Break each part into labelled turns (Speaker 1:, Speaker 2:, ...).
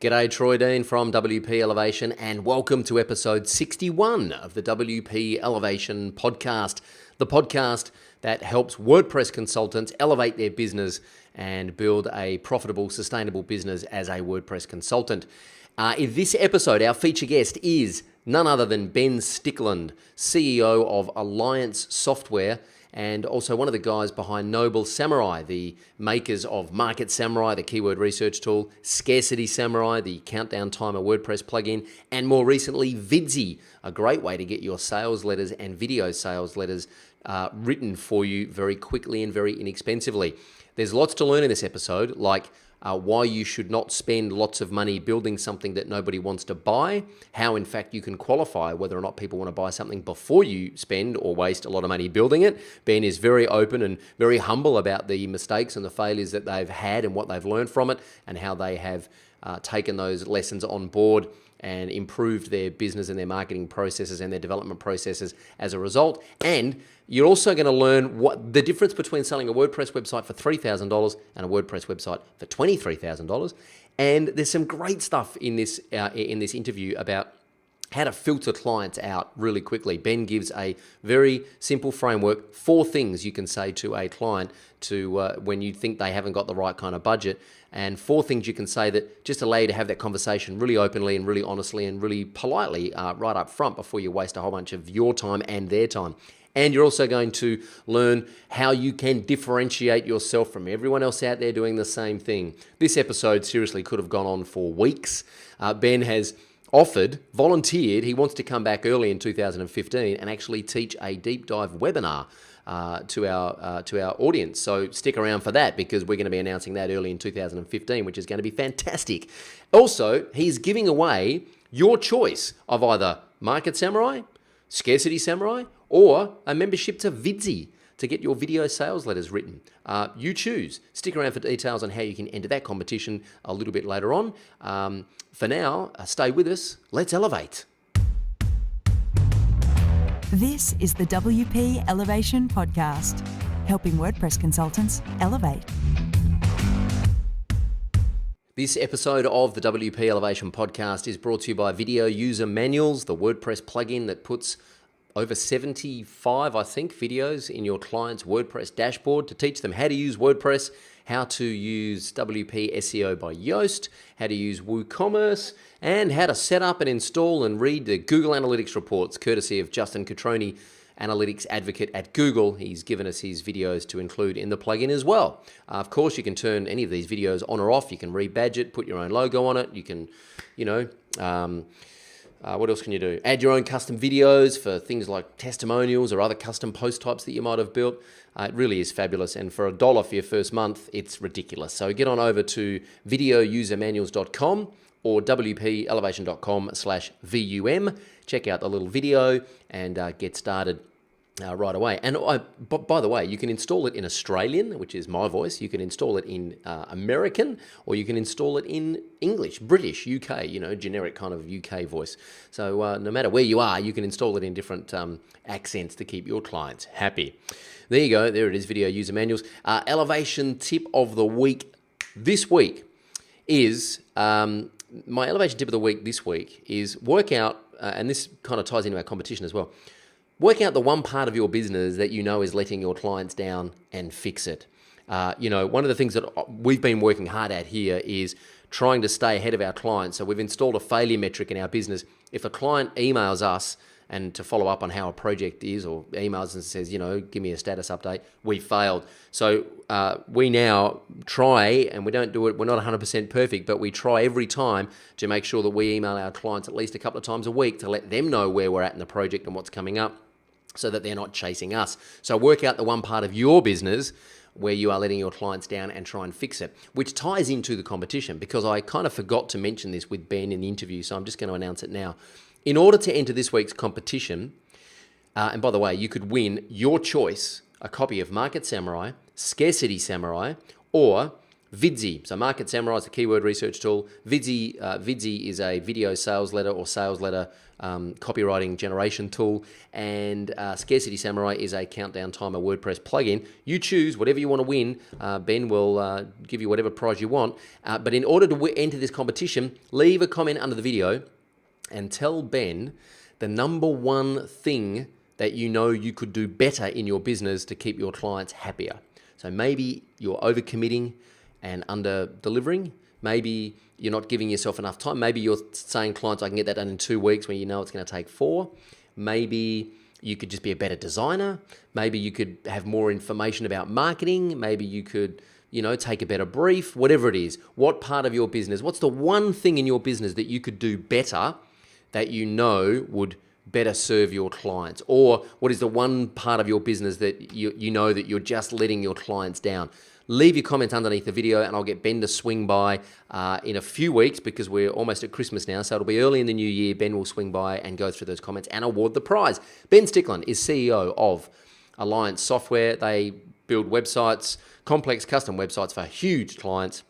Speaker 1: G'day, Troy Dean from WP Elevation, and welcome to episode 61 of the WP Elevation podcast, the podcast that helps WordPress consultants elevate their business and build a profitable, sustainable business as a WordPress consultant. In this episode, our feature guest is none other than Ben Stickland, CEO of Alliance Software, and also one of the guys behind Noble Samurai, the makers of Market Samurai, the keyword research tool, Scarcity Samurai, the countdown timer WordPress plugin, and more recently, Visi, a great way to get your sales letters and video sales letters written for you very quickly and very inexpensively. There's lots to learn in this episode, like why you should not spend lots of money building something that nobody wants to buy, how in fact you can qualify whether or not people want to buy something before you spend or waste a lot of money building it. Ben is very open and very humble about the mistakes and the failures that they've had and what they've learned from it and how they have taken those lessons on board and improved their business and their marketing processes and their development processes as a result. And you're also going to learn what the difference between selling a WordPress website for $3,000 and a WordPress website for $23,000. And there's some great stuff in this interview about how to filter clients out really quickly. Ben gives a very simple framework, 4 things you can say to a client when you think they haven't got the right kind of budget, and 4 things you can say that just allow you to have that conversation really openly and really honestly and really politely right up front before you waste a whole bunch of your time and their time. And you're also going to learn how you can differentiate yourself from everyone else out there doing the same thing. This episode seriously could have gone on for weeks. Ben has volunteered, he wants to come back early in 2015 and actually teach a deep dive webinar to our audience. So stick around for that because we're going to be announcing that early in 2015, which is going to be fantastic. Also, he's giving away your choice of either Market Samurai, Scarcity Samurai, or a membership to Visi to get your video sales letters written. You choose. Stick around for details on how you can enter that competition a little bit later on. For now, stay with us. Let's elevate.
Speaker 2: This is the WP Elevation Podcast, helping WordPress consultants elevate.
Speaker 1: This episode of the WP Elevation Podcast is brought to you by Video User Manuals, the WordPress plugin that puts over 75, I think, videos in your client's WordPress dashboard to teach them how to use WordPress, how to use WP SEO by Yoast, how to use WooCommerce, and how to set up and install and read the Google Analytics reports, courtesy of Justin Catroni, Analytics Advocate at Google. He's given us his videos to include in the plugin as well. Of course, you can turn any of these videos on or off. You can rebadge it, put your own logo on it. You can, what else can you do? Add your own custom videos for things like testimonials or other custom post types that you might have built. It really is fabulous. And for $1 for your first month, it's ridiculous. So get on over to videousermanuals.com or wpelevation.com/VUM. Check out the little video and get started right away. And by the way, you can install it in Australian, which is my voice. You can install it in American, or you can install it in English, British, UK, generic kind of UK voice. So no matter where you are, you can install it in different accents to keep your clients happy. There you go. There it is, Video User Manuals. Elevation tip of the week this week is, my elevation tip of the week this week is work out, and this kind of ties into our competition as well, work out the one part of your business that you know is letting your clients down and fix it. One of the things that we've been working hard at here is trying to stay ahead of our clients. So we've installed a failure metric in our business. If a client emails us and to follow up on how a project is, or emails and says, give me a status update, we failed. So we now try, and we don't do it, we're not 100% perfect, but we try every time to make sure that we email our clients at least a couple of times a week to let them know where we're at in the project and what's coming up, so that they're not chasing us. So work out the one part of your business where you are letting your clients down and try and fix it, which ties into the competition, because I kind of forgot to mention this with Ben in the interview, so I'm just going to announce it now. In order to enter this week's competition, and by the way, you could win your choice, a copy of Market Samurai, Scarcity Samurai, or Visi. So Market Samurai is a keyword research tool. Visi is a video sales letter or sales letter copywriting generation tool. And Scarcity Samurai is a countdown timer WordPress plugin. You choose whatever you want to win. Ben will give you whatever prize you want. But in order to enter this competition, leave a comment under the video and tell Ben the number one thing that you know you could do better in your business to keep your clients happier. So maybe you're overcommitting and under-delivering. Maybe you're not giving yourself enough time. Maybe you're saying, clients, I can get that done in 2 weeks when you know it's going to take 4. Maybe you could just be a better designer. Maybe you could have more information about marketing. Maybe you could, take a better brief, whatever it is. What part of your business, what's the one thing in your business that you could do better that you know would better serve your clients? Or what is the one part of your business that you know that you're just letting your clients down? Leave your comments underneath the video and I'll get Ben to swing by in a few weeks because we're almost at Christmas now. So it'll be early in the new year. Ben will swing by and go through those comments and award the prize. Ben Stickland is CEO of Alliance Software. They build websites, complex custom websites for huge clients.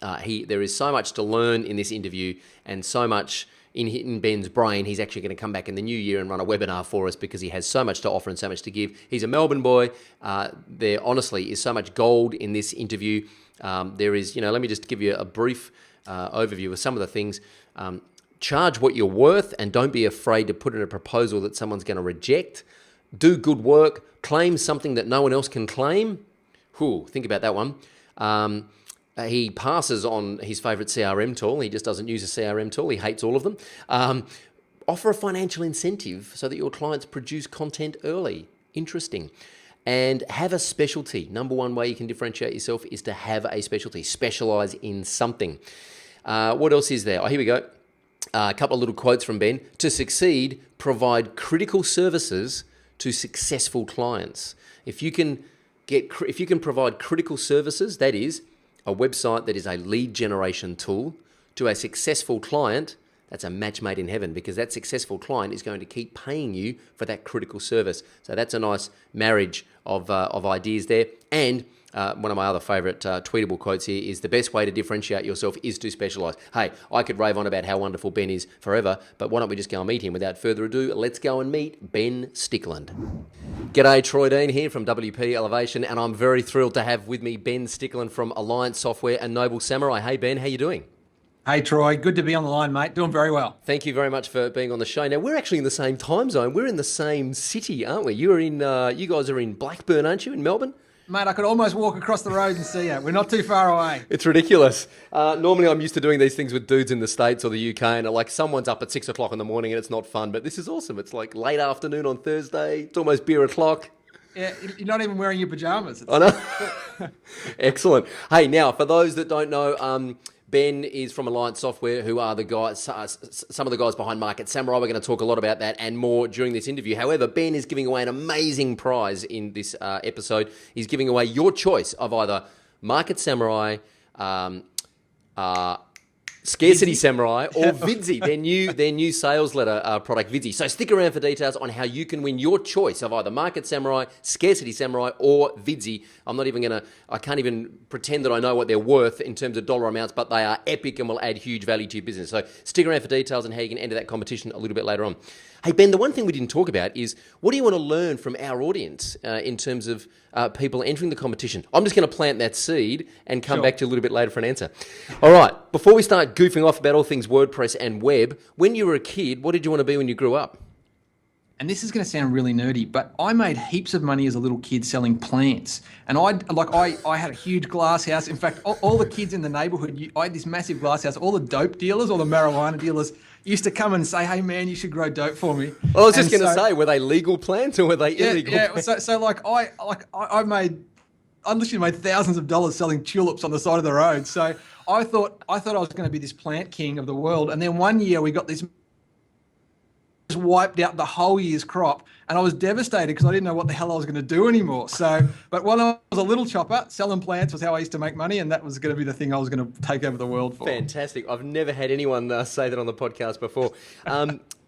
Speaker 1: There is so much to learn in this interview and so much in Ben's brain. He's actually going to come back in the new year and run a webinar for us because he has so much to offer and so much to give. He's a Melbourne boy. There honestly is so much gold in this interview. There is, let me just give you a brief overview of some of the things. Charge what you're worth and don't be afraid to put in a proposal that someone's going to reject. Do good work. Claim something that no one else can claim. Think about that one. He passes on his favorite CRM tool. He just doesn't use a CRM tool. He hates all of them. Offer a financial incentive so that your clients produce content early. Interesting. And have a specialty. Number one way you can differentiate yourself is to have a specialty. Specialize in something. What else is there? Here we go. A couple of little quotes from Ben. To succeed, provide critical services to successful clients. If you can provide critical services, that is, a website that is a lead generation tool to a successful client, that's a match made in heaven because that successful client is going to keep paying you for that critical service. So that's a nice marriage of ideas there. And one of my other favorite tweetable quotes here is the best way to differentiate yourself is to specialize. Hey, I could rave on about how wonderful Ben is forever, but why don't we just go and meet him? Without further ado, let's go and meet Ben Stickland. G'day, Troy Dean here from WP Elevation, and I'm very thrilled to have with me Ben Stickland from Alliance Software and Noble Samurai. Hey Ben, how you doing?
Speaker 3: Hey Troy, good to be on the line, mate. Doing very well.
Speaker 1: Thank you very much for being on the show. Now, we're actually in the same time zone. We're in the same city, aren't we? You guys are in Blackburn, aren't you, in Melbourne?
Speaker 3: Mate, I could almost walk across the road and see you. We're not too far away.
Speaker 1: It's ridiculous. Normally, I'm used to doing these things with dudes in the States or the UK, and someone's up at 6 o'clock in the morning and it's not fun. But this is awesome. It's like late afternoon on Thursday. It's almost beer o'clock.
Speaker 3: Yeah, you're not even wearing your pajamas.
Speaker 1: I know. Excellent. Hey, now, for those that don't know, Ben is from Alliance Software, who are the guys, some of the guys behind Market Samurai. We're going to talk a lot about that and more during this interview. However, Ben is giving away an amazing prize in this episode. He's giving away your choice of either Market Samurai, Scarcity Samurai, or Visi, their new sales letter product, Visi. So stick around for details on how you can win your choice of either Market Samurai, Scarcity Samurai, or Visi. I can't even pretend that I know what they're worth in terms of dollar amounts, but they are epic and will add huge value to your business. So stick around for details on how you can enter that competition a little bit later on. Hey, Ben, the one thing we didn't talk about is what do you want to learn from our audience in terms of people entering the competition? I'm just going to plant that seed and come back to you a little bit later for an answer. All right, before we start goofing off about all things WordPress and web, when you were a kid, what did you want to be when you grew up?
Speaker 3: And this is going to sound really nerdy, but I made heaps of money as a little kid selling plants. And I had a huge glass house. In fact, all the kids in the neighborhood, I had this massive glass house. All the dope dealers, all the marijuana dealers used to come and say, "Hey man, you should grow dope for me."
Speaker 1: Well, I was just going to say, were they legal plants or were they illegal?
Speaker 3: Yeah. I literally made thousands of dollars selling tulips on the side of the road. So I thought I was going to be this plant king of the world. And then one year we got this, just wiped out the whole year's crop, and I was devastated because I didn't know what the hell I was going to do anymore. But when I was a little chopper, selling plants was how I used to make money, and that was going to be the thing I was going to take over the world for.
Speaker 1: Fantastic. I've never had anyone say that on the podcast before.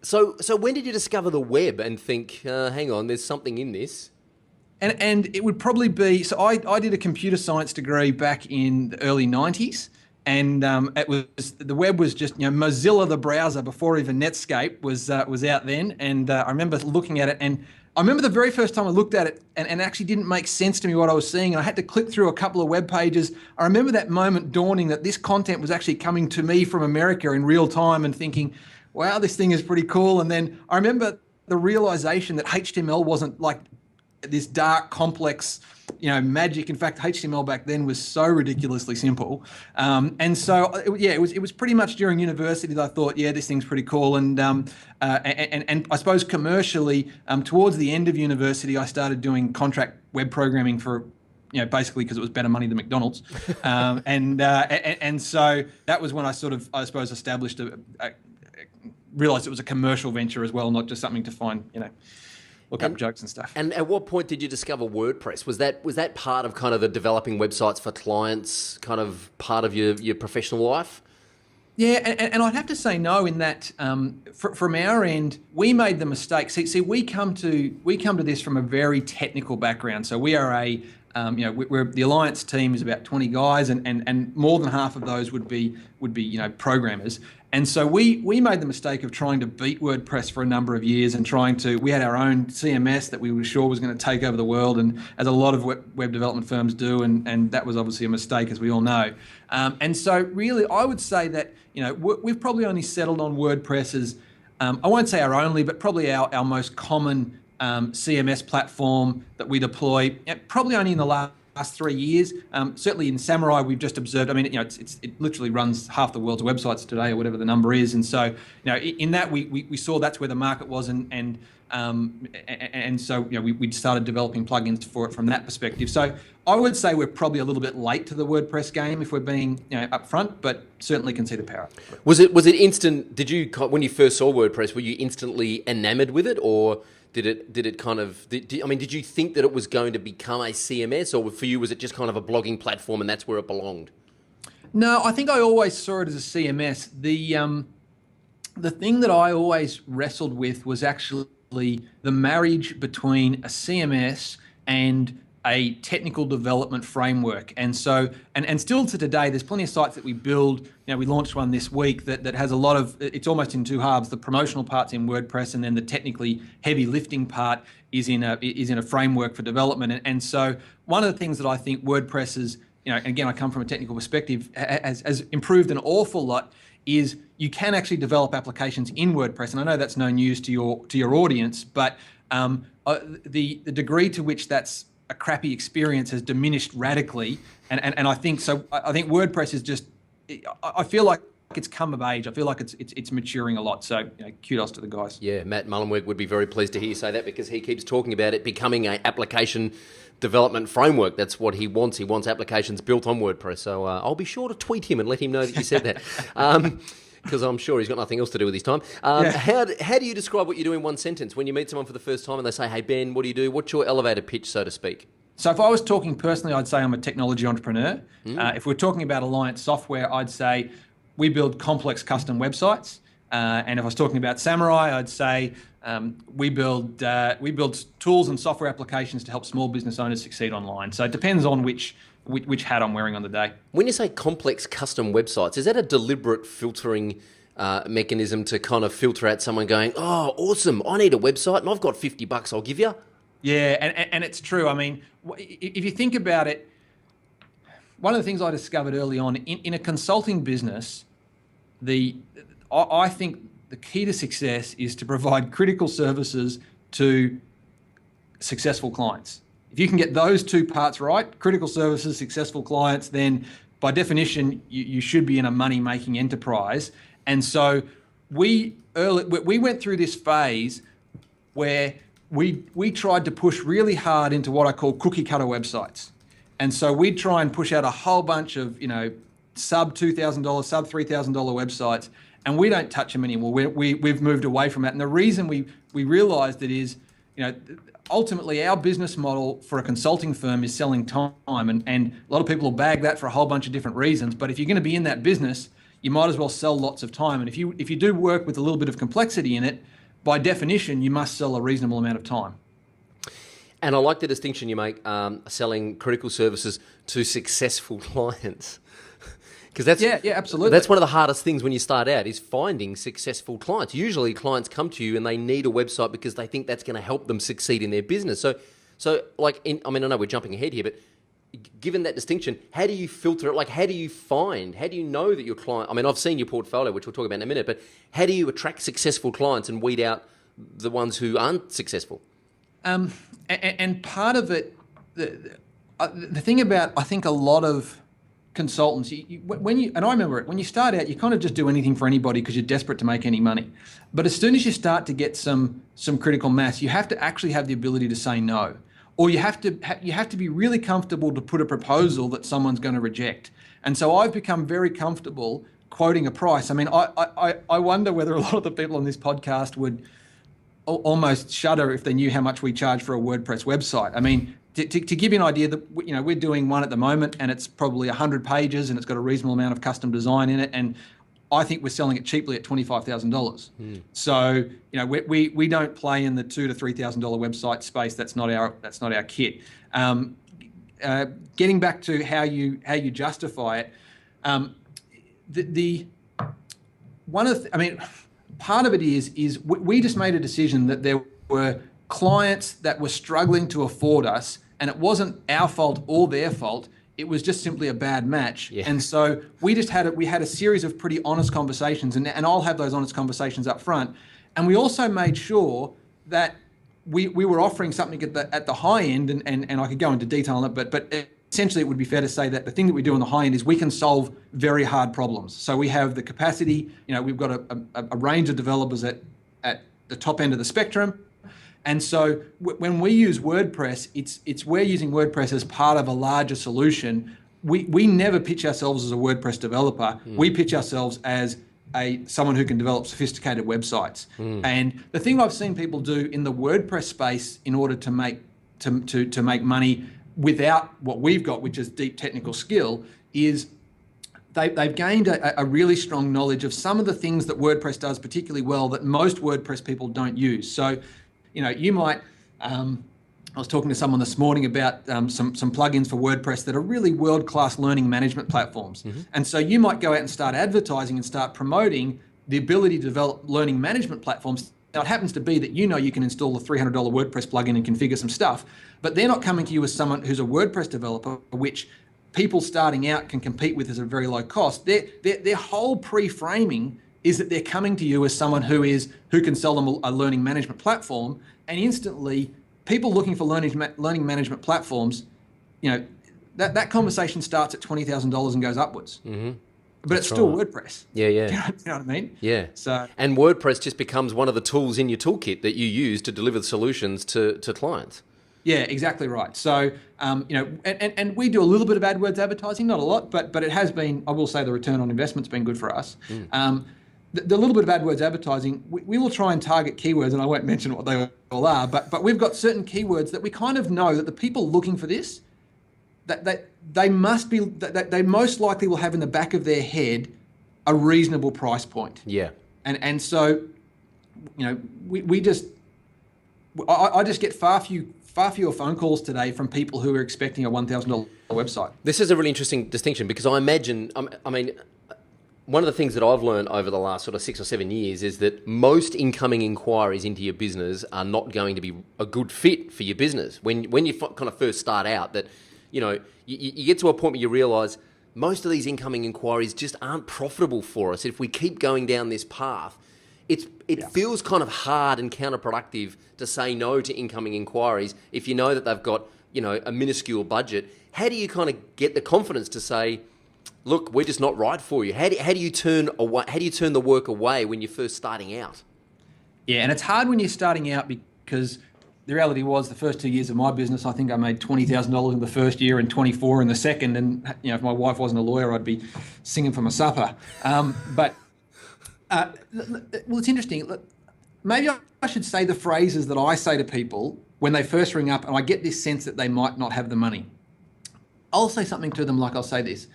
Speaker 1: So when did you discover the web and think, hang on, there's something in this?
Speaker 3: And it would probably be, so I did a computer science degree back in the early 90s. And it was, the web was just, Mozilla, the browser, before even Netscape was out then. And I remember looking at it, and I remember the very first time I looked at it, and it actually didn't make sense to me what I was seeing. And I had to click through a couple of web pages. I remember that moment dawning that this content was actually coming to me from America in real time, and thinking, wow, this thing is pretty cool. And then I remember the realization that HTML wasn't like this dark, complex, magic. In fact, HTML back then was so ridiculously simple. And so, it was pretty much during university that I thought, yeah, this thing's pretty cool. And I suppose commercially, towards the end of university, I started doing contract web programming for, basically because it was better money than McDonald's. And so that was when I sort of, I suppose, established realized it was a commercial venture as well, not just something to find, look up jokes and stuff.
Speaker 1: And at what point did you discover WordPress? Was that part of kind of the developing websites for clients, kind of part of your professional life?
Speaker 3: Yeah, and I'd have to say no in that from our end, we made the mistake. See, we come to this from a very technical background. So we are we're the Alliance team is about 20 guys, and more than half of those would be programmers. And so we made the mistake of trying to beat WordPress for a number of years, and we had our own CMS that we were sure was going to take over the world, and as a lot of web development firms do, and that was obviously a mistake, as we all know. And so really, I would say that, we've probably only settled on WordPress as, I won't say our only, but probably our most common CMS platform that we deploy, probably only in the last 3 years. Certainly in Samurai, we've just observed, it literally runs half the world's websites today, or whatever the number is. And so, in that we saw that's where the market was, and so, we started developing plugins for it from that perspective. So I would say we're probably a little bit late to the WordPress game, if we're being, upfront, but certainly can see the power.
Speaker 1: Was it instant? Did you, when you first saw WordPress, were you instantly enamored with it, or did it kind of, did you think that it was going to become a CMS, or for you was it just kind of a blogging platform and that's where it belonged?
Speaker 3: No, I think I always saw it as a CMS. The thing that I always wrestled with was actually the marriage between a CMS and a technical development framework. And so, and still to today, there's plenty of sites that we build. We launched one this week that has a lot of, it's almost in two halves. The promotional part's in WordPress, and then the technically heavy lifting part is in a framework for development. And so one of the things that I think WordPress is, again, I come from a technical perspective, has improved an awful lot, is you can actually develop applications in WordPress. And I know that's no news to your audience, but the degree to which that's a crappy experience has diminished radically, and I think so. I think WordPress is just, I feel like it's come of age. I feel like it's maturing a lot. So kudos to the guys.
Speaker 1: Yeah, Matt Mullenweg would be very pleased to hear you say that, because he keeps talking about it becoming an application development framework. That's what he wants. He wants applications built on WordPress. So I'll be sure to tweet him and let him know that you said that. Because I'm sure he's got nothing else to do with his time. How do you describe what you do in one sentence? When you meet someone for the first time and they say, hey, Ben, what do you do? What's your elevator pitch, so to speak?
Speaker 3: So if I was talking personally, I'd say I'm a technology entrepreneur. If we're talking about Alliance software, I'd say we build complex custom websites. And if I was talking about Samurai, I'd say we build tools and software applications to help small business owners succeed online. So it depends on which hat I'm wearing on the day.
Speaker 1: When you say complex custom websites, is that a deliberate filtering mechanism to kind of filter out someone going, oh, awesome, I need a website and I've got $50 I'll give you?
Speaker 3: Yeah, and it's true. If you think about it, one of the things I discovered early on in a consulting business, I think the key to success is to provide critical services to successful clients. If you can get those two parts right, critical services, successful clients, then by definition, you should be in a money-making enterprise. And so we went through this phase where we tried to push really hard into what I call cookie cutter websites. And so we'd try and push out a whole bunch of, sub $2,000, sub $3,000 websites, and we don't touch them anymore. We've moved away from that. And the reason we realized it is, ultimately our business model for a consulting firm is selling time, and a lot of people will bag that for a whole bunch of different reasons. But if you're going to be in that business, you might as well sell lots of time. And if you do work with a little bit of complexity in it, by definition, you must sell a reasonable amount of time.
Speaker 1: And I like the distinction you make, selling critical services to successful clients. Because that's
Speaker 3: absolutely.
Speaker 1: That's one of the hardest things when you start out is finding successful clients. Usually clients come to you and they need a website because they think that's going to help them succeed in their business. So like, I know we're jumping ahead here, but given that distinction, how do you filter it? Like, how do you know that your client, I've seen your portfolio, which we'll talk about in a minute, but how do you attract successful clients and weed out the ones who aren't successful?
Speaker 3: And part of it, the thing about, I think, a lot of consultants, and I remember it, when you start out, you kind of just do anything for anybody because you're desperate to make any money. But as soon as you start to get some critical mass, you have to actually have the ability to say no, or you have to be really comfortable to put a proposal that someone's going to reject. And so I've become very comfortable quoting a price. I wonder whether a lot of the people on this podcast would almost shudder if they knew how much we charge for a WordPress website. To give you an idea, that we're doing one at the moment, and it's probably 100 pages, and it's got a reasonable amount of custom design in it, and I think we're selling it cheaply at $25,000. So we don't play in the $2,000 to $3,000 website space. That's not our kit. Getting back to how you justify it, part of it is we just made a decision that there were clients that were struggling to afford us, and it wasn't our fault or their fault. It was just simply a bad match. Yeah. And so we had a series of pretty honest conversations, and I'll have those honest conversations up front. And we also made sure that we were offering something at the high end, and I could go into detail on it, but essentially it would be fair to say that the thing that we do on the high end is we can solve very hard problems. So we have the capacity, we've got a range of developers at the top end of the spectrum. And so when we use WordPress, we're using WordPress as part of a larger solution. We never pitch ourselves as a WordPress developer. We pitch ourselves as someone who can develop sophisticated websites. And the thing I've seen people do in the WordPress space in order to make money without what we've got, which is deep technical skill, is they've gained a really strong knowledge of some of the things that WordPress does particularly well that most WordPress people don't use. So you might, I was talking to someone this morning about some plugins for WordPress that are really world-class learning management platforms. And so you might go out and start advertising and start promoting the ability to develop learning management platforms. Now, it happens to be that you can install a $300 WordPress plugin and configure some stuff, but they're not coming to you as someone who's a WordPress developer, which people starting out can compete with at a very low cost. Their whole pre-framing is that they're coming to you as someone who can sell them a learning management platform, and instantly people looking for learning management platforms, that conversation starts at $20,000 and goes upwards. But it's still WordPress.
Speaker 1: Yeah.
Speaker 3: Do you know what I mean?
Speaker 1: Yeah.
Speaker 3: So,
Speaker 1: and WordPress just becomes one of the tools in your toolkit that you use to deliver the solutions to clients.
Speaker 3: Yeah, exactly right. So, and we do a little bit of AdWords advertising, not a lot, but it has been, I will say, the return on investment's been good for us. The little bit of AdWords advertising, we will try and target keywords, and I won't mention what they all are, but we've got certain keywords that we kind of know that the people looking for this, that they most likely will have in the back of their head a reasonable price point. Yeah. And so, I just get far fewer phone calls today from people who are expecting a $1,000 website.
Speaker 1: This is a really interesting distinction because I imagine, one of the things that I've learned over the last sort of 6 or 7 years is that most incoming inquiries into your business are not going to be a good fit for your business. When you kind of first start out, that you get to a point where you realise most of these incoming inquiries just aren't profitable for us. If we keep going down this path, it feels kind of hard and counterproductive to say no to incoming inquiries if you know that they've got a minuscule budget. How do you kind of get the confidence to say, look, we're just not right for you? How do you turn the work away when you're first starting out?
Speaker 3: Yeah, and it's hard when you're starting out because the reality was the first 2 years of my business, I think I made $20,000 in the first year and 24 in the second. And if my wife wasn't a lawyer, I'd be singing for my supper. Well, it's interesting. Maybe I should say the phrases that I say to people when they first ring up and I get this sense that they might not have the money. I'll say something to them like I'll say this.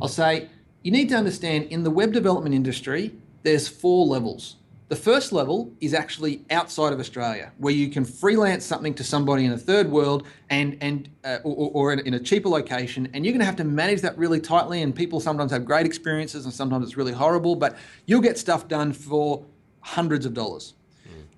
Speaker 3: I'll say, you need to understand in the web development industry, there's 4 levels. The first level is actually outside of Australia, where you can freelance something to somebody in a third world or in a cheaper location, and you're going to have to manage that really tightly. And people sometimes have great experiences, and sometimes it's really horrible. But you'll get stuff done for hundreds of dollars.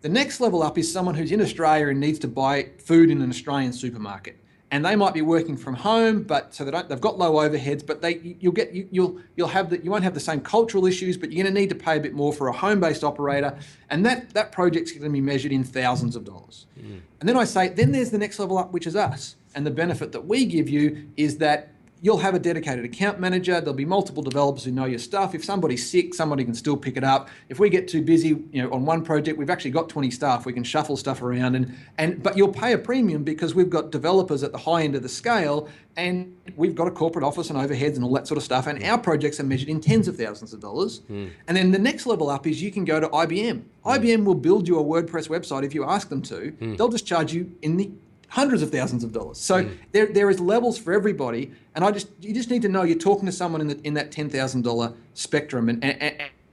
Speaker 3: The next level up is someone who's in Australia and needs to buy food in an Australian supermarket. And they might be working from home, but so they've got low overheads, but you won't have the same cultural issues, but you're going to need to pay a bit more for a home-based operator, and that project's going to be measured in thousands of dollars. And then there's the next level up, which is us, and the benefit that we give you is that you'll have a dedicated account manager. There'll be multiple developers who know your stuff. If somebody's sick, somebody can still pick it up. If we get too busy, on one project, we've actually got 20 staff. We can shuffle stuff around, but you'll pay a premium because we've got developers at the high end of the scale, and we've got a corporate office and overheads and all that sort of stuff. And our projects are measured in tens of thousands of dollars. And then the next level up is you can go to IBM. IBM will build you a WordPress website if you ask them to. They'll just charge you in the hundreds of thousands of dollars. So there is levels for everybody, and you just need to know you're talking to someone in that $10,000 spectrum,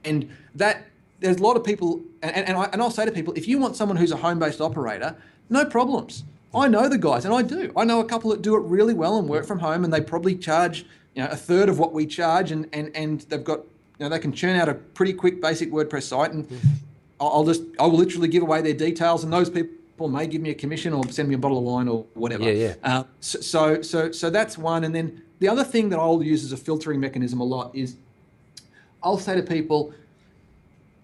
Speaker 3: and that there's a lot of people, and I'll say to people, if you want someone who's a home-based operator, no problems. I know the guys, and I do. I know a couple that do it really well and work from home, and they probably charge a third of what we charge, and they've got they can churn out a pretty quick basic WordPress site, and I will literally give away their details, and those people may give me a commission or send me a bottle of wine or whatever. So that's one. And then the other thing that I'll use as a filtering mechanism a lot is I'll say to people,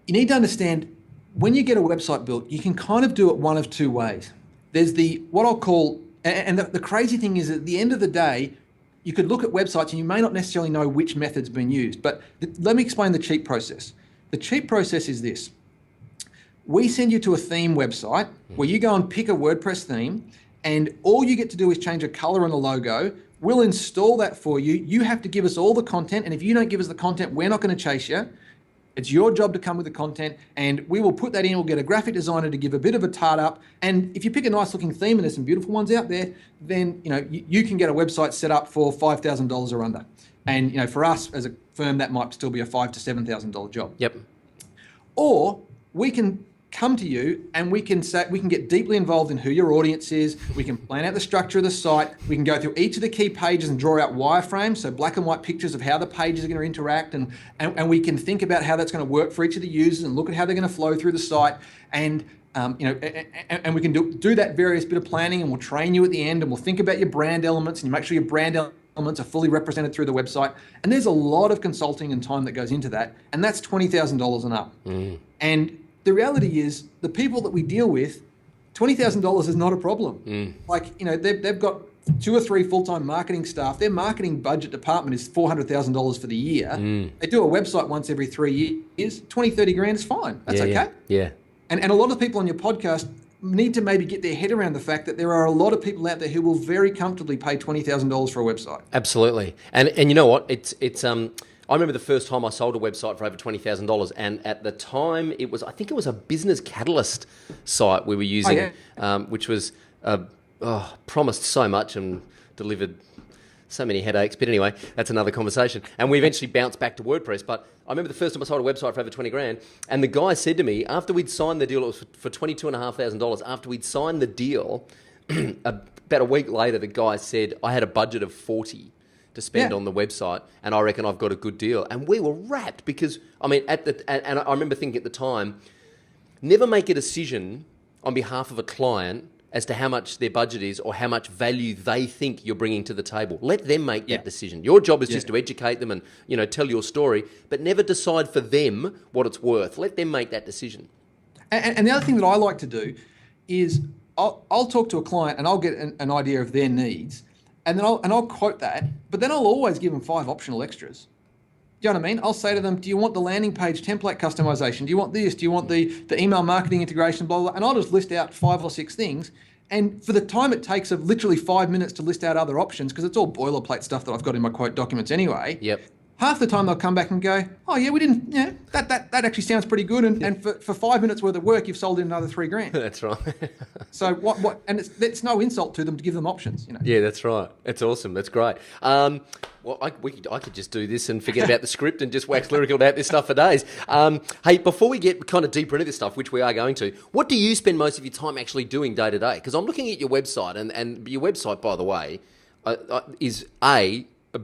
Speaker 3: you need to understand when you get a website built, you can kind of do it one of two ways. There's what I'll call, and the crazy thing is at the end of the day, you could look at websites and you may not necessarily know which method's been used, but let me explain the cheap process. The cheap process is this. We send you to a theme website where you go and pick a WordPress theme, and all you get to do is change a color on the logo. We'll install that for you. You have to give us all the content, and if you don't give us the content, we're not going to chase you. It's your job to come with the content, and we will put that in. We'll get a graphic designer to give a bit of a tart up, and if you pick a nice looking theme, and there's some beautiful ones out there, then you can get a website set up for $5,000 or under. And for us as a firm, that might still be a $5,000 to $7,000 job.
Speaker 1: Yep.
Speaker 3: Or we can come to you and we can get deeply involved in who your audience is. We can plan out the structure of the site. We can go through each of the key pages and draw out wireframes, so black and white pictures of how the pages are going to interact, and we can think about how that's going to work for each of the users and look at how they're going to flow through the site, and we can do that various bit of planning, and we'll train you at the end, and we'll think about your brand elements, and you make sure your brand elements are fully represented through the website. And there's a lot of consulting and time that goes into that, and that's $20,000 and up. And the reality is, the people that we deal with, $20,000 is not a problem. They've got 2 or 3 full-time marketing staff. Their marketing budget department is $400,000 for the year. They do a website once every 3 years. 20, 30 grand is fine. That's okay.
Speaker 1: Yeah.
Speaker 3: And a lot of people on your podcast need to maybe get their head around the fact that there are a lot of people out there who will very comfortably pay $20,000 for a website.
Speaker 1: Absolutely. And you know what? It's I remember the first time I sold a website for over $20,000, and at the time I think it was a Business Catalyst site we were using, which was promised so much and delivered so many headaches. But anyway, that's another conversation. And we eventually bounced back to WordPress. But I remember the first time I sold a website for over 20 grand, and the guy said to me, after we'd signed the deal, it was for $22,500. After we'd signed the deal, about a week later, the guy said, I had a budget of 40 to spend on the website, and I reckon I've got a good deal. And we were wrapped because, and I remember thinking at the time, never make a decision on behalf of a client as to how much their budget is or how much value they think you're bringing to the table. Let them make that decision. Your job is just to educate them and tell your story, but never decide for them what it's worth. Let them make that decision.
Speaker 3: And the other thing that I like to do is I'll talk to a client and I'll get an idea of their needs, and then I'll quote that, but then I'll always give them 5 optional extras. Do you know what I mean? I'll say to them, do you want the landing page template customization? Do you want this? Do you want the email marketing integration, blah, blah, blah? And I'll just list out 5 or 6 things. And for the time it takes of literally 5 minutes to list out other options, because it's all boilerplate stuff that I've got in my quote documents anyway.
Speaker 1: Yep.
Speaker 3: half the time they'll come back and go, oh yeah, we didn't, yeah, that actually sounds pretty good. And for 5 minutes worth of work, you've sold in another $3,000.
Speaker 1: That's right.
Speaker 3: So what, and it's no insult to them to give them options, you know.
Speaker 1: Yeah, that's right. That's awesome. That's great. Well, I could just do this and forget about the script and just wax lyrical about this stuff for days. Hey, before we get kind of deeper into this stuff, which we are going to, what do you spend most of your time actually doing day to day? Because I'm looking at your website, and your website, by the way, is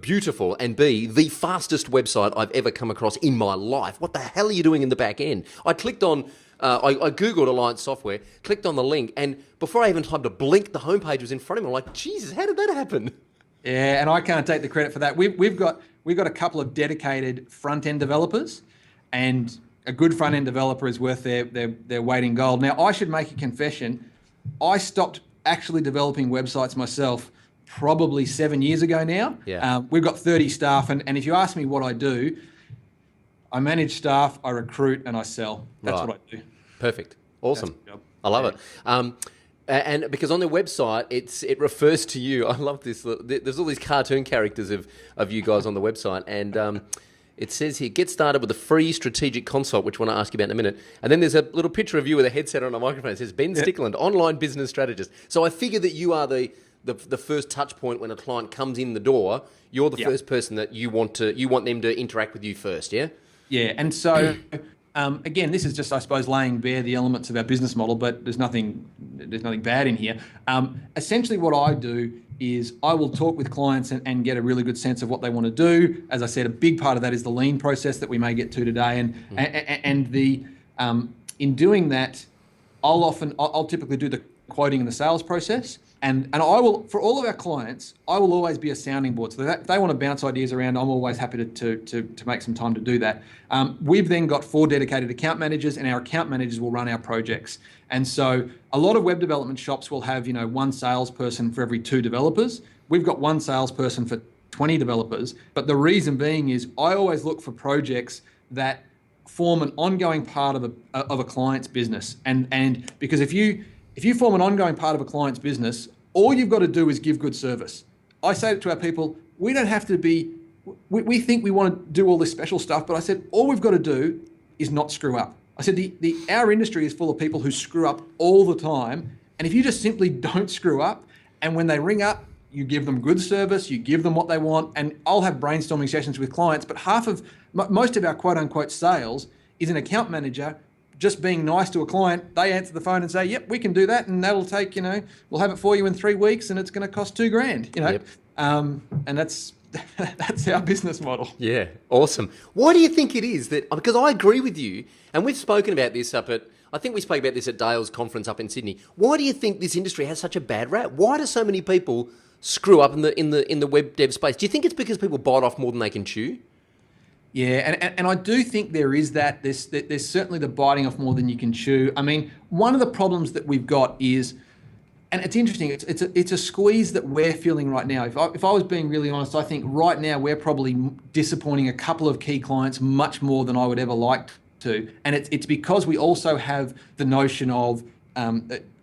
Speaker 1: beautiful, and B, the fastest website I've ever come across in my life. What the hell are you doing in the back end? I clicked on, I Googled Alliance Software, clicked on the link, and before I even time to blink, the homepage was in front of me. I'm like, Jesus, how did that happen?
Speaker 3: Yeah, and I can't take the credit for that. We've got a couple of dedicated front end developers, and a good front end developer is worth their weight in gold. Now, I should make a confession. I stopped actually developing websites myself probably 7 years ago now.
Speaker 1: Yeah.
Speaker 3: We've got 30 staff, and if you ask me what I do, I manage staff, I recruit, and I sell. That's what I do.
Speaker 1: Perfect. Awesome. I love it. And because on their website, it refers to you. I love this. There's all these cartoon characters of you guys on the website, and it says here, get started with a free strategic consult, which I want to ask you about in a minute. And then there's a little picture of you with a headset on a microphone. It says, Ben Stickland, online business strategist. So I figure that you are the first touch point when a client comes in the door. You're the first person that you want them to interact with you first, yeah? Yeah,
Speaker 3: and so again, this is just, I suppose, laying bare the elements of our business model, but there's nothing bad in here. Essentially, what I do is I will talk with clients and get a really good sense of what they want to do. As I said, a big part of that is the lean process that we may get to today, and the in doing that, I'll typically do the quoting and the sales process. And I will, for all of our clients, I will always be a sounding board. So if they want to bounce ideas around, I'm always happy to make some time to do that. We've then got 4 dedicated account managers, and our account managers will run our projects. And so a lot of web development shops will have, 1 salesperson for every 2 developers. We've got 1 salesperson for 20 developers. But the reason being is I always look for projects that form an ongoing part of a client's business. And because if you form an ongoing part of a client's business, all you've got to do is give good service. I say to our people, we don't have to be, we think we want to do all this special stuff, but I said, all we've got to do is not screw up. I said, our industry is full of people who screw up all the time. And if you just simply don't screw up, and when they ring up, you give them good service, you give them what they want, and I'll have brainstorming sessions with clients, but most of our quote unquote sales is an account manager just being nice to a client. They answer the phone and say, yep, we can do that. And that'll take, we'll have it for you in 3 weeks, and it's going to cost $2,000,
Speaker 1: Yep.
Speaker 3: And that's our business model.
Speaker 1: Yeah. Awesome. Why do you think it is that, because I agree with you, and we've spoken about this I think we spoke about this at Dale's conference up in Sydney. Why do you think this industry has such a bad rap? Why do so many people screw up in the web dev space? Do you think it's because people bite off more than they can chew?
Speaker 3: Yeah, and I do think there is that. There's certainly the biting off more than you can chew. I mean, one of the problems that we've got is, and it's interesting, it's a squeeze that we're feeling right now. If I was being really honest, I think right now we're probably disappointing a couple of key clients much more than I would ever like to. And it's because we also have the notion of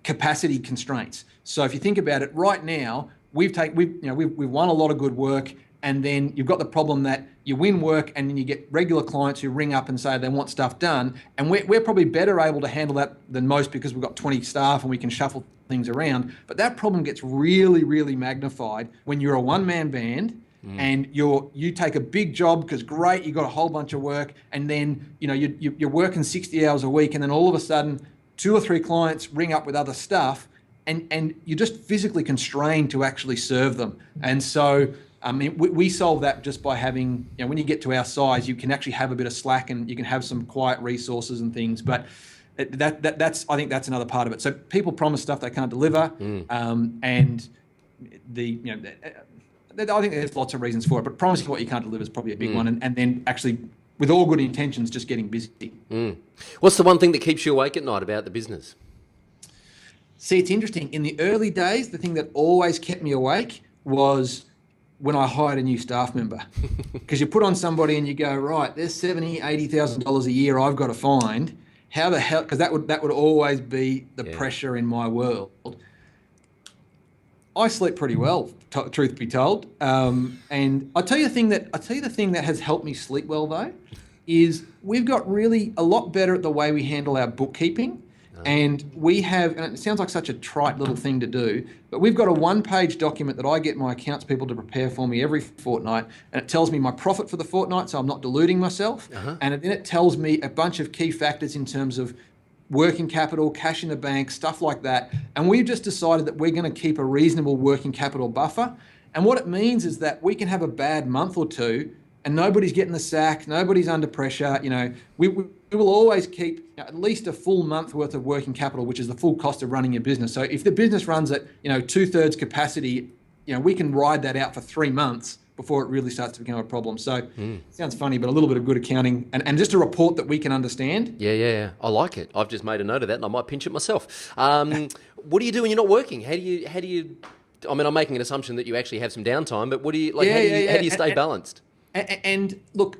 Speaker 3: capacity constraints. So if you think about it, right now, we've won a lot of good work. And then you've got the problem that you win work, and then you get regular clients who ring up and say they want stuff done. And we're probably better able to handle that than most because we've got 20 staff and we can shuffle things around. But that problem gets really, really magnified when you're a one-man band and you take a big job because great, you got a whole bunch of work, and then you're working 60 hours a week, and then all of a sudden 2 or 3 clients ring up with other stuff, and you're just physically constrained to actually serve them. And so I mean, we solve that just by having, when you get to our size, you can actually have a bit of slack and you can have some quiet resources and things. But that's I think that's another part of it. So people promise stuff they can't deliver, and I think there's lots of reasons for it. But promising what you can't deliver is probably a big one, and then actually, with all good intentions, just getting busy.
Speaker 1: What's the one thing that keeps you awake at night about the business?
Speaker 3: See, it's interesting. In the early days, the thing that always kept me awake was when I hired a new staff member, because you put on somebody and you go, right, there's $70,000-$80,000 a year I've got to find. How the hell? Because that would always be the pressure in my world. I sleep pretty well, truth be told. And I'll tell you the thing that has helped me sleep well though, is we've got really a lot better at the way we handle our bookkeeping. And we have, and it sounds like such a trite little thing to do, but we've got a one-page document that I get my accounts people to prepare for me every fortnight, and it tells me my profit for the fortnight, so I'm not diluting myself. And then it tells me a bunch of key factors in terms of working capital, cash in the bank, stuff like that. And we've just decided that we're going to keep a reasonable working capital buffer. And what it means is that we can have a bad month or two and nobody's getting the sack, nobody's under pressure. You know, we will always keep at least a full month worth of working capital, which is the full cost of running your business. So if the business runs at, 2/3 capacity, we can ride that out for 3 months before it really starts to become a problem. So it sounds funny, but a little bit of good accounting and just a report that we can understand.
Speaker 1: Yeah. I like it. I've just made a note of that and I might pinch it myself. What do you do when you're not working? How do you, I mean, I'm making an assumption that you actually have some downtime, but what do you, how do you stay balanced?
Speaker 3: And look,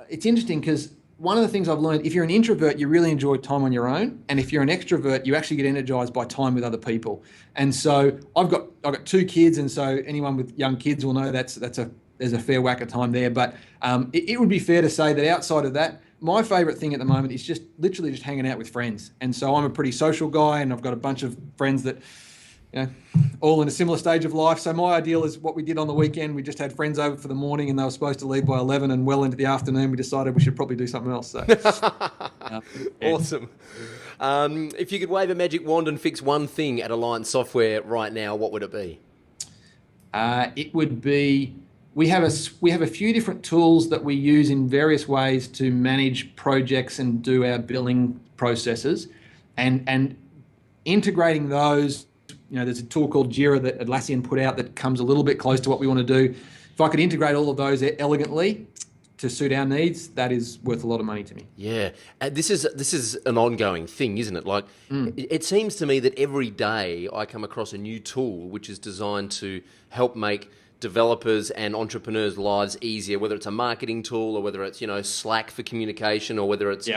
Speaker 3: it's interesting because one of the things I've learned, if you're an introvert, you really enjoy time on your own. And if you're an extrovert, you actually get energized by time with other people. And so I've got 2 kids. And so anyone with young kids will know there's a fair whack of time there. But it would be fair to say that outside of that, my favorite thing at the moment is just literally just hanging out with friends. And so I'm a pretty social guy and I've got a bunch of friends that, all in a similar stage of life. So my ideal is what we did on the weekend. We just had friends over for the morning and they were supposed to leave by 11 and well into the afternoon, we decided we should probably do something else. So,
Speaker 1: Awesome. If you could wave a magic wand and fix one thing at Alliance Software right now, what would it be?
Speaker 3: It would be, we have a few different tools that we use in various ways to manage projects and do our billing processes, and integrating those. There's a tool called Jira that Atlassian put out that comes a little bit close to what we want to do. If I could integrate all of those elegantly to suit our needs, that is worth a lot of money to me.
Speaker 1: Yeah, this is an ongoing thing, isn't it? Like, it seems to me that every day I come across a new tool which is designed to help make developers and entrepreneurs' lives easier, whether it's a marketing tool or whether it's, Slack for communication or whether it's,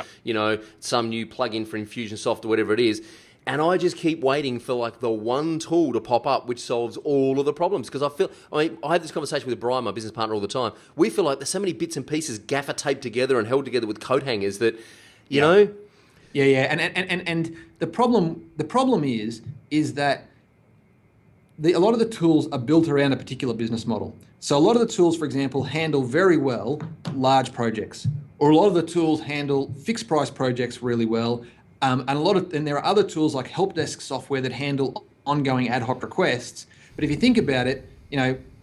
Speaker 1: some new plugin for Infusionsoft or whatever it is. And I just keep waiting for like the one tool to pop up which solves all of the problems. Because I have this conversation with Brian, my business partner, all the time. We feel like there's so many bits and pieces gaffer taped together and held together with coat hangers that, you know.
Speaker 3: Yeah. And the problem is that a lot of the tools are built around a particular business model. So a lot of the tools, for example, handle very well large projects, or a lot of the tools handle fixed price projects really well. And there are other tools like help desk software that handle ongoing ad hoc requests. But if you think about it,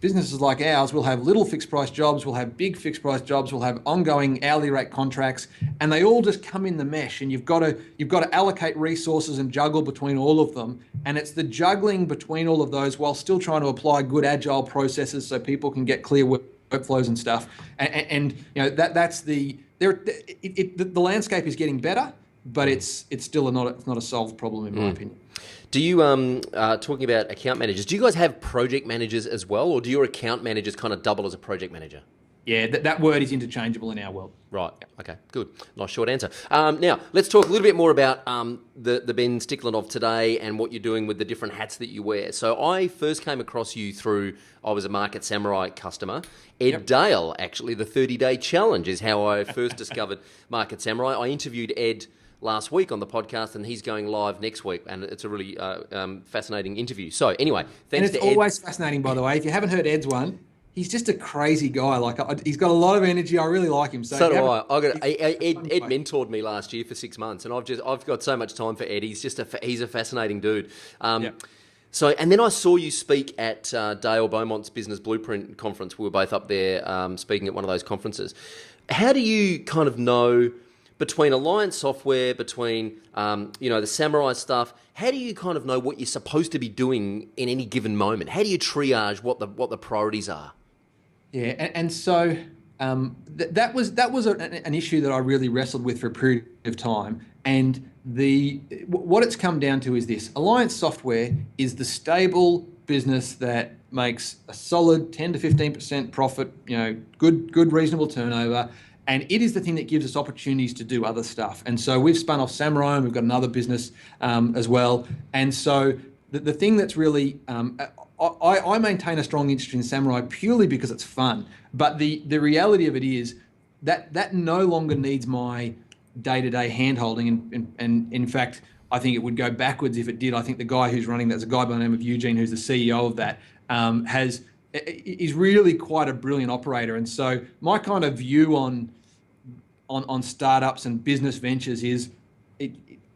Speaker 3: businesses like ours will have little fixed price jobs, will have big fixed price jobs, will have ongoing hourly rate contracts, and they all just come in the mesh. And you've got to allocate resources and juggle between all of them. And it's the juggling between all of those while still trying to apply good agile processes so people can get clear workflows and stuff. And that's the landscape is getting better. But it's still not a solved problem in my opinion.
Speaker 1: Do you, talking about account managers, do you guys have project managers as well, or do your account managers kind of double as a project manager?
Speaker 3: Yeah, that word is interchangeable in our world.
Speaker 1: Right. Okay, good. Nice short answer. Now, let's talk a little bit more about the Ben Stickland of today and what you're doing with the different hats that you wear. So I first came across you I was a Market Samurai customer. Ed Dale, actually, the 30-day challenge is how I first discovered Market Samurai. I interviewed Ed last week on the podcast, and he's going live next week, and it's a really fascinating interview. So anyway, thanks to Ed.
Speaker 3: And it's always fascinating, by the way. If you haven't heard Ed's one, he's just a crazy guy. He's got a lot of energy. I really like him.
Speaker 1: So do I. Ed mentored me last year for 6 months, and I've got so much time for Ed. He's a fascinating dude. So, and then I saw you speak at Dale Beaumont's Business Blueprint conference. We were both up there speaking at one of those conferences. How do you kind of know between Alliance Software, between the Samurai stuff, how do you kind of know what you're supposed to be doing in any given moment? How do you triage what the priorities are?
Speaker 3: Yeah, and so that was an issue that I really wrestled with for a period of time. And what it's come down to is this: Alliance Software is the stable business that makes a solid 10 to 15% profit, good reasonable turnover. And it is the thing that gives us opportunities to do other stuff. And so we've spun off Samurai and we've got another business as well. And so the thing that's really, I maintain a strong interest in Samurai purely because it's fun. But the reality of it is that no longer needs my day-to-day hand-holding. And in fact, I think it would go backwards if it did. I think the guy who's running that's a guy by the name of Eugene, who's the CEO of that, is really quite a brilliant operator. And so my kind of view on startups and business ventures is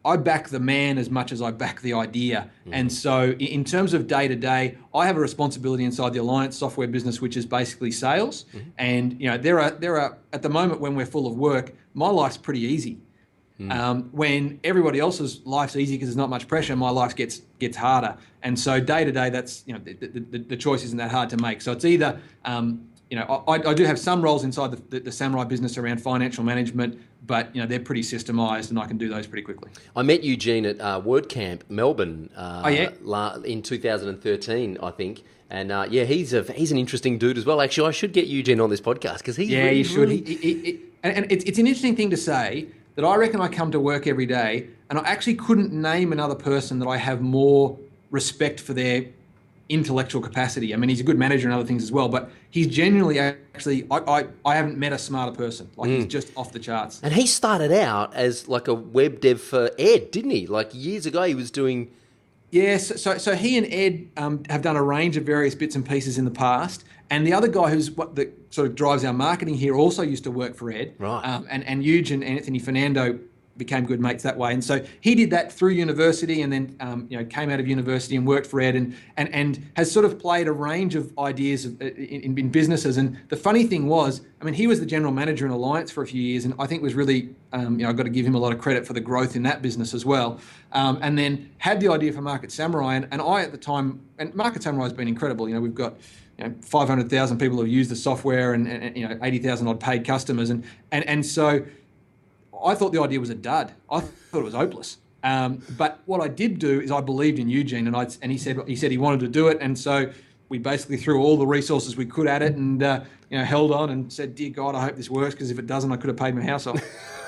Speaker 3: I back the man as much as I back the idea. And so in terms of day to day, I have a responsibility inside the Alliance software business, which is basically sales. And there are at the moment when we're full of work, my life's pretty easy. When everybody else's life's easy because there's not much pressure, my life gets harder. And so day to day, that's the choice isn't that hard to make. So it's either I do have some roles inside the Samurai business around financial management, but they're pretty systemized and I can do those pretty quickly.
Speaker 1: I met Eugene at WordCamp Melbourne in 2013, I think. And he's an interesting dude as well. Actually, I should get Eugene on this podcast because he's
Speaker 3: you should. And it's an interesting thing to say that I reckon I come to work every day and I actually couldn't name another person that I have more respect for their intellectual capacity. I mean, he's a good manager and other things as well, but he's genuinely actually, I haven't met a smarter person. Like he's just off the charts.
Speaker 1: And he started out as like a web dev for Ed, didn't he? Like years ago he was doing...
Speaker 3: Yes, so he and Ed have done a range of various bits and pieces in the past. And the other guy that sort of drives our marketing here also used to work for Ed.
Speaker 1: Right.
Speaker 3: And Huge and Anthony Fernando became good mates that way. And so he did that through university and then came out of university and worked for Ed and has sort of played a range of ideas in businesses. And the funny thing was, I mean, he was the general manager in Alliance for a few years and I think was really, I've got to give him a lot of credit for the growth in that business as well. And then had the idea for Market Samurai and I at the time, and Market Samurai has been incredible. We've got 500,000 people who use the software and 80,000 odd paid customers. And so I thought the idea was a dud. I thought it was hopeless. But what I did do is I believed in Eugene, and he said he wanted to do it, and so we basically threw all the resources we could at it, and held on and said, "Dear God, I hope this works, because if it doesn't, I could have paid my house off."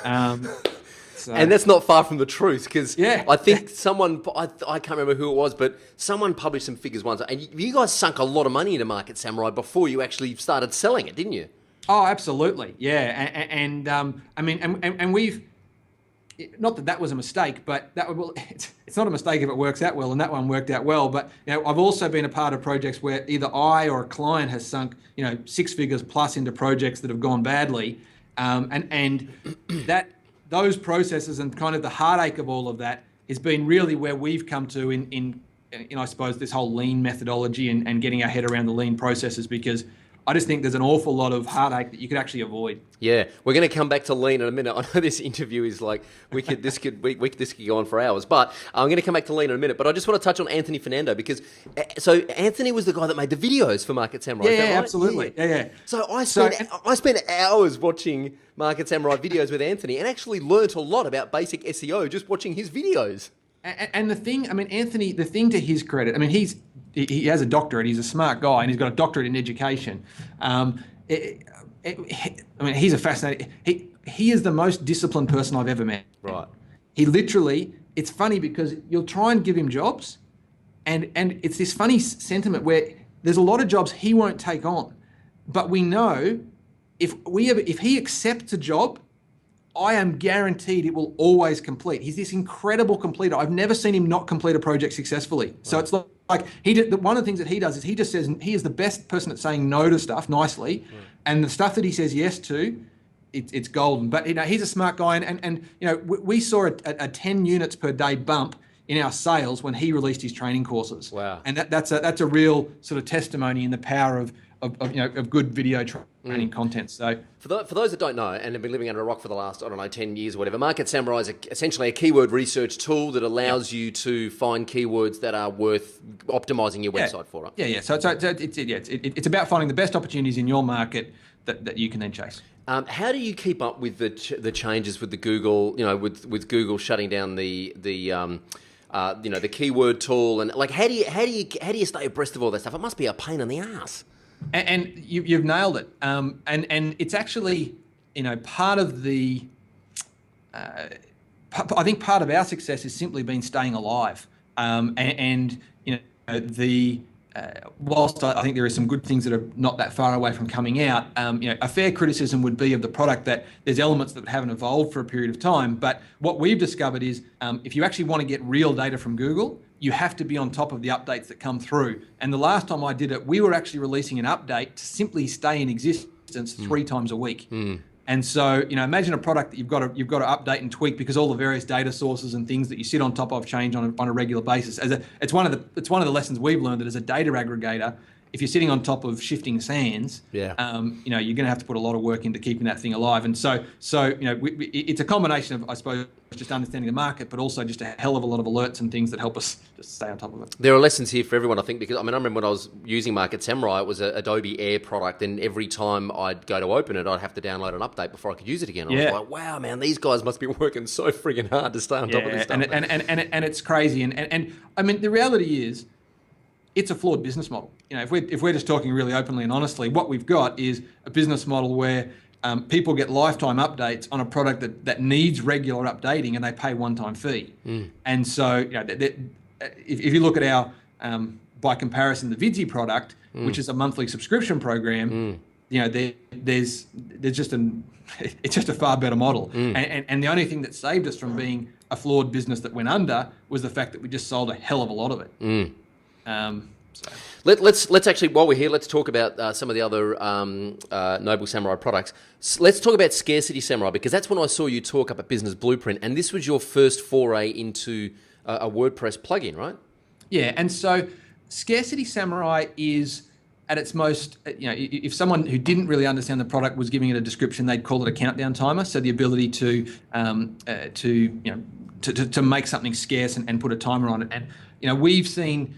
Speaker 1: And that's not far from the truth, because
Speaker 3: Yeah.
Speaker 1: I think someone, I can't remember who it was, but someone published some figures once, and you guys sunk a lot of money into Market Samurai before you actually started selling it, didn't you?
Speaker 3: Oh, absolutely, yeah, and we've, not that was a mistake, but it's not a mistake if it works out well, and that one worked out well. But I've also been a part of projects where either I or a client has sunk 6 figures plus into projects that have gone badly, and those processes and kind of the heartache of all of that has been really where we've come to in I suppose this whole lean methodology and getting our head around the lean processes, because I just think there's an awful lot of heartache that you could actually avoid.
Speaker 1: Yeah, we're going to come back to lean in a minute. I know this interview is like this could go on for hours, but I'm going to come back to lean in a minute. But I just want to touch on Anthony Fernando, because so Anthony was the guy that made the videos for Market Samurai.
Speaker 3: Yeah,
Speaker 1: is that right?
Speaker 3: absolutely. Yeah.
Speaker 1: So I spent hours watching Market Samurai videos with Anthony, and actually learnt a lot about basic SEO just watching his videos.
Speaker 3: And the thing, I mean, Anthony, the thing to his credit, I mean, he has a doctorate. He's a smart guy, and he's got a doctorate in education. I mean, he's a fascinating. He is the most disciplined person I've ever met.
Speaker 1: Right.
Speaker 3: He literally. It's funny because you'll try and give him jobs, and it's this funny sentiment where there's a lot of jobs he won't take on, but we know if he accepts a job, I am guaranteed it will always complete. He's this incredible completer. I've never seen him not complete a project successfully. Right. So it's like one of the things that he does is he just says he is the best person at saying no to stuff nicely, right. And the stuff that he says yes to, it's golden. But he's a smart guy, and we saw a 10 units per day bump in our sales when he released his training courses.
Speaker 1: Wow.
Speaker 3: And that's a real sort of testimony in the power of good video training content. So
Speaker 1: for those that don't know and have been living under a rock for the last 10 years or whatever, Market Samurai is essentially a keyword research tool that allows you to find keywords that are worth optimizing your website for. Right?
Speaker 3: Yeah. So it's about finding the best opportunities in your market that you can then chase.
Speaker 1: How do you keep up with the changes with the Google? With Google shutting down the keyword tool, and like how do you stay abreast of all that stuff? It must be a pain in the ass.
Speaker 3: And you've nailed it. And it's actually, part of the, I think part of our success has simply been staying alive. The whilst I think there are some good things that are not that far away from coming out, a fair criticism would be of the product that there's elements that haven't evolved for a period of time. But what we've discovered is if you actually want to get real data from Google, you have to be on top of the updates that come through. And the last time I did it, we were actually releasing an update to simply stay in existence 3 times a week. And so, imagine a product that you've got to update and tweak because all the various data sources and things that you sit on top of change on a regular basis. It's one of the lessons we've learned that as a data aggregator, if you're sitting on top of shifting sands, you're going to have to put a lot of work into keeping that thing alive. And so it's a combination of, I suppose, just understanding the market, but also just a hell of a lot of alerts and things that help us just stay on top of it.
Speaker 1: There are lessons here for everyone, I think, because I remember when I was using Market Samurai, it was an Adobe Air product, and every time I'd go to open it, I'd have to download an update before I could use it again. I was like, wow, man, these guys must be working so friggin' hard to stay on top of this stuff.
Speaker 3: And it's crazy. And I mean, the reality is, it's a flawed business model. If we're just talking really openly and honestly, what we've got is a business model where people get lifetime updates on a product that needs regular updating, and they pay one-time fee. And so, if you look at our, by comparison, the Visi product, which is a monthly subscription program, there's just it's just a far better model. And the only thing that saved us from being a flawed business that went under was the fact that we just sold a hell of a lot of it.
Speaker 1: Let's actually, while we're here, let's talk about some of the other Noble Samurai products. Let's talk about Scarcity Samurai, because that's when I saw you talk up at Business Blueprint, and this was your first foray into a WordPress plugin, right?
Speaker 3: Yeah, and so Scarcity Samurai is at its most, if someone who didn't really understand the product was giving it a description, they'd call it a countdown timer. So the ability to make something scarce and put a timer on it. And we've seen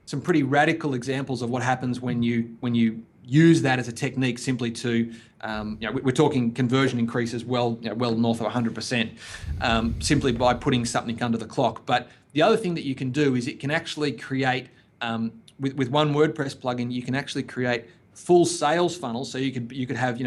Speaker 3: some pretty radical examples of what happens when you use that as a technique simply to, we're talking conversion increases well north of 100%, simply by putting something under the clock. But the other thing that you can do is it can actually create, with one WordPress plugin, you can actually create full sales funnels. So you could have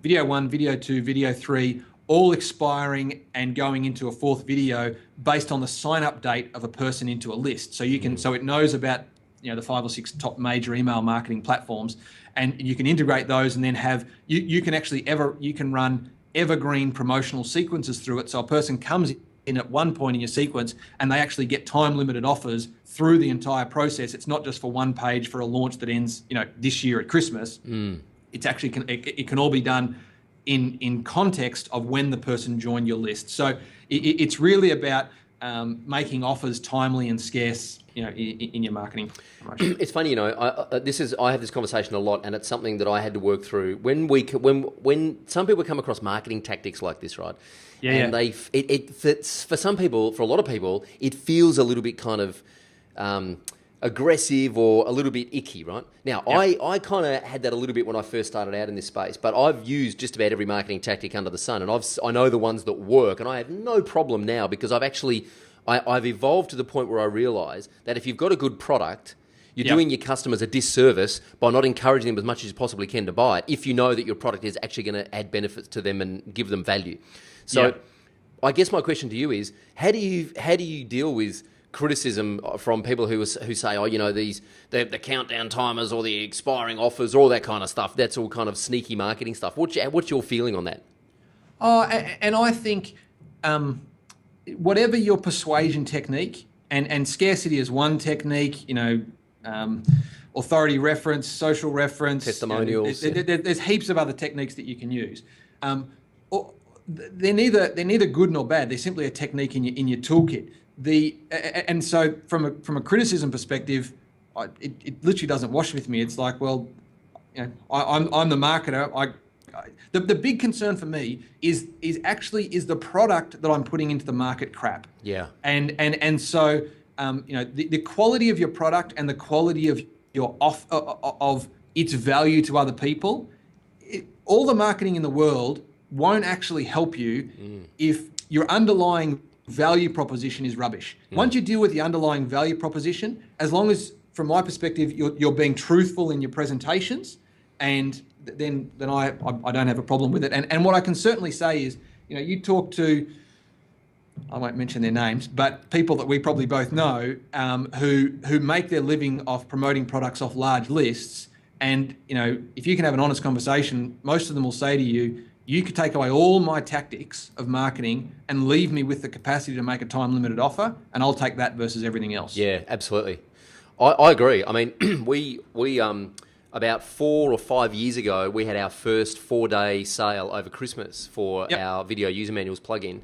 Speaker 3: video 1, video 2, video 3, all expiring and going into a 4th video based on the sign up date of a person into a list. So you can, so it knows about the 5 or 6 top major email marketing platforms, and you can integrate those, and then have you can run evergreen promotional sequences through it. So a person comes in at one point in your sequence and they actually get time limited offers through the entire process. It's not just for one page for a launch that ends this year at Christmas. It's actually it can all be done in context of when the person joined your list. So it's really about making offers timely and scarce, in your marketing promotion.
Speaker 1: It's funny, I have this conversation a lot, and it's something that I had to work through when some people come across marketing tactics like this, right? Yeah. And it fits for some people, for a lot of people, it feels a little bit kind of aggressive or a little bit icky, right? Now, yep. I kind of had that a little bit when I first started out in this space, but I've used just about every marketing tactic under the sun, and I know the ones that work, and I have no problem now because I've evolved to the point where I realise that if you've got a good product, you're doing your customers a disservice by not encouraging them as much as you possibly can to buy it, if you know that your product is actually going to add benefits to them and give them value. So I guess my question to you is, how do you deal with criticism from people who say, the countdown timers or the expiring offers, all that kind of stuff, that's all kind of sneaky marketing stuff. What's your feeling on that?
Speaker 3: And I think whatever your persuasion technique, and scarcity is one technique, authority reference, social reference,
Speaker 1: testimonials.
Speaker 3: There's heaps of other techniques that you can use. They're neither good nor bad. They're simply a technique in your toolkit. And so from a criticism perspective, it literally doesn't wash with me. It's like, well, I'm the marketer. The big concern for me is the product that I'm putting into the market crap. Yeah. And so the quality of your product and the quality of your of its value to other people, all the marketing in the world won't actually help you if your underlying value proposition is rubbish. Once you deal with the underlying value proposition, as long as, from my perspective, you're being truthful in your presentations, and then I don't have a problem with it. And what I can certainly say is, you talk to I won't mention their names, but people that we probably both know who make their living off promoting products off large lists. And, if you can have an honest conversation, most of them will say to you, you could take away all my tactics of marketing and leave me with the capacity to make a time limited offer, and I'll take that versus everything else.
Speaker 1: Yeah, absolutely. I agree. I mean, we about 4 or 5 years ago, we had our first 4-day sale over Christmas for our video user manuals plugin.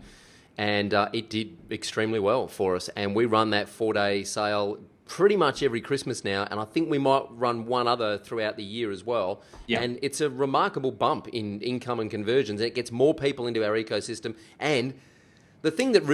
Speaker 1: And it did extremely well for us. And we run that 4-day sale pretty much every Christmas now. And I think we might run one other throughout the year as well. Yeah. And it's a remarkable bump in income and conversions. It gets more people into our ecosystem. And the thing that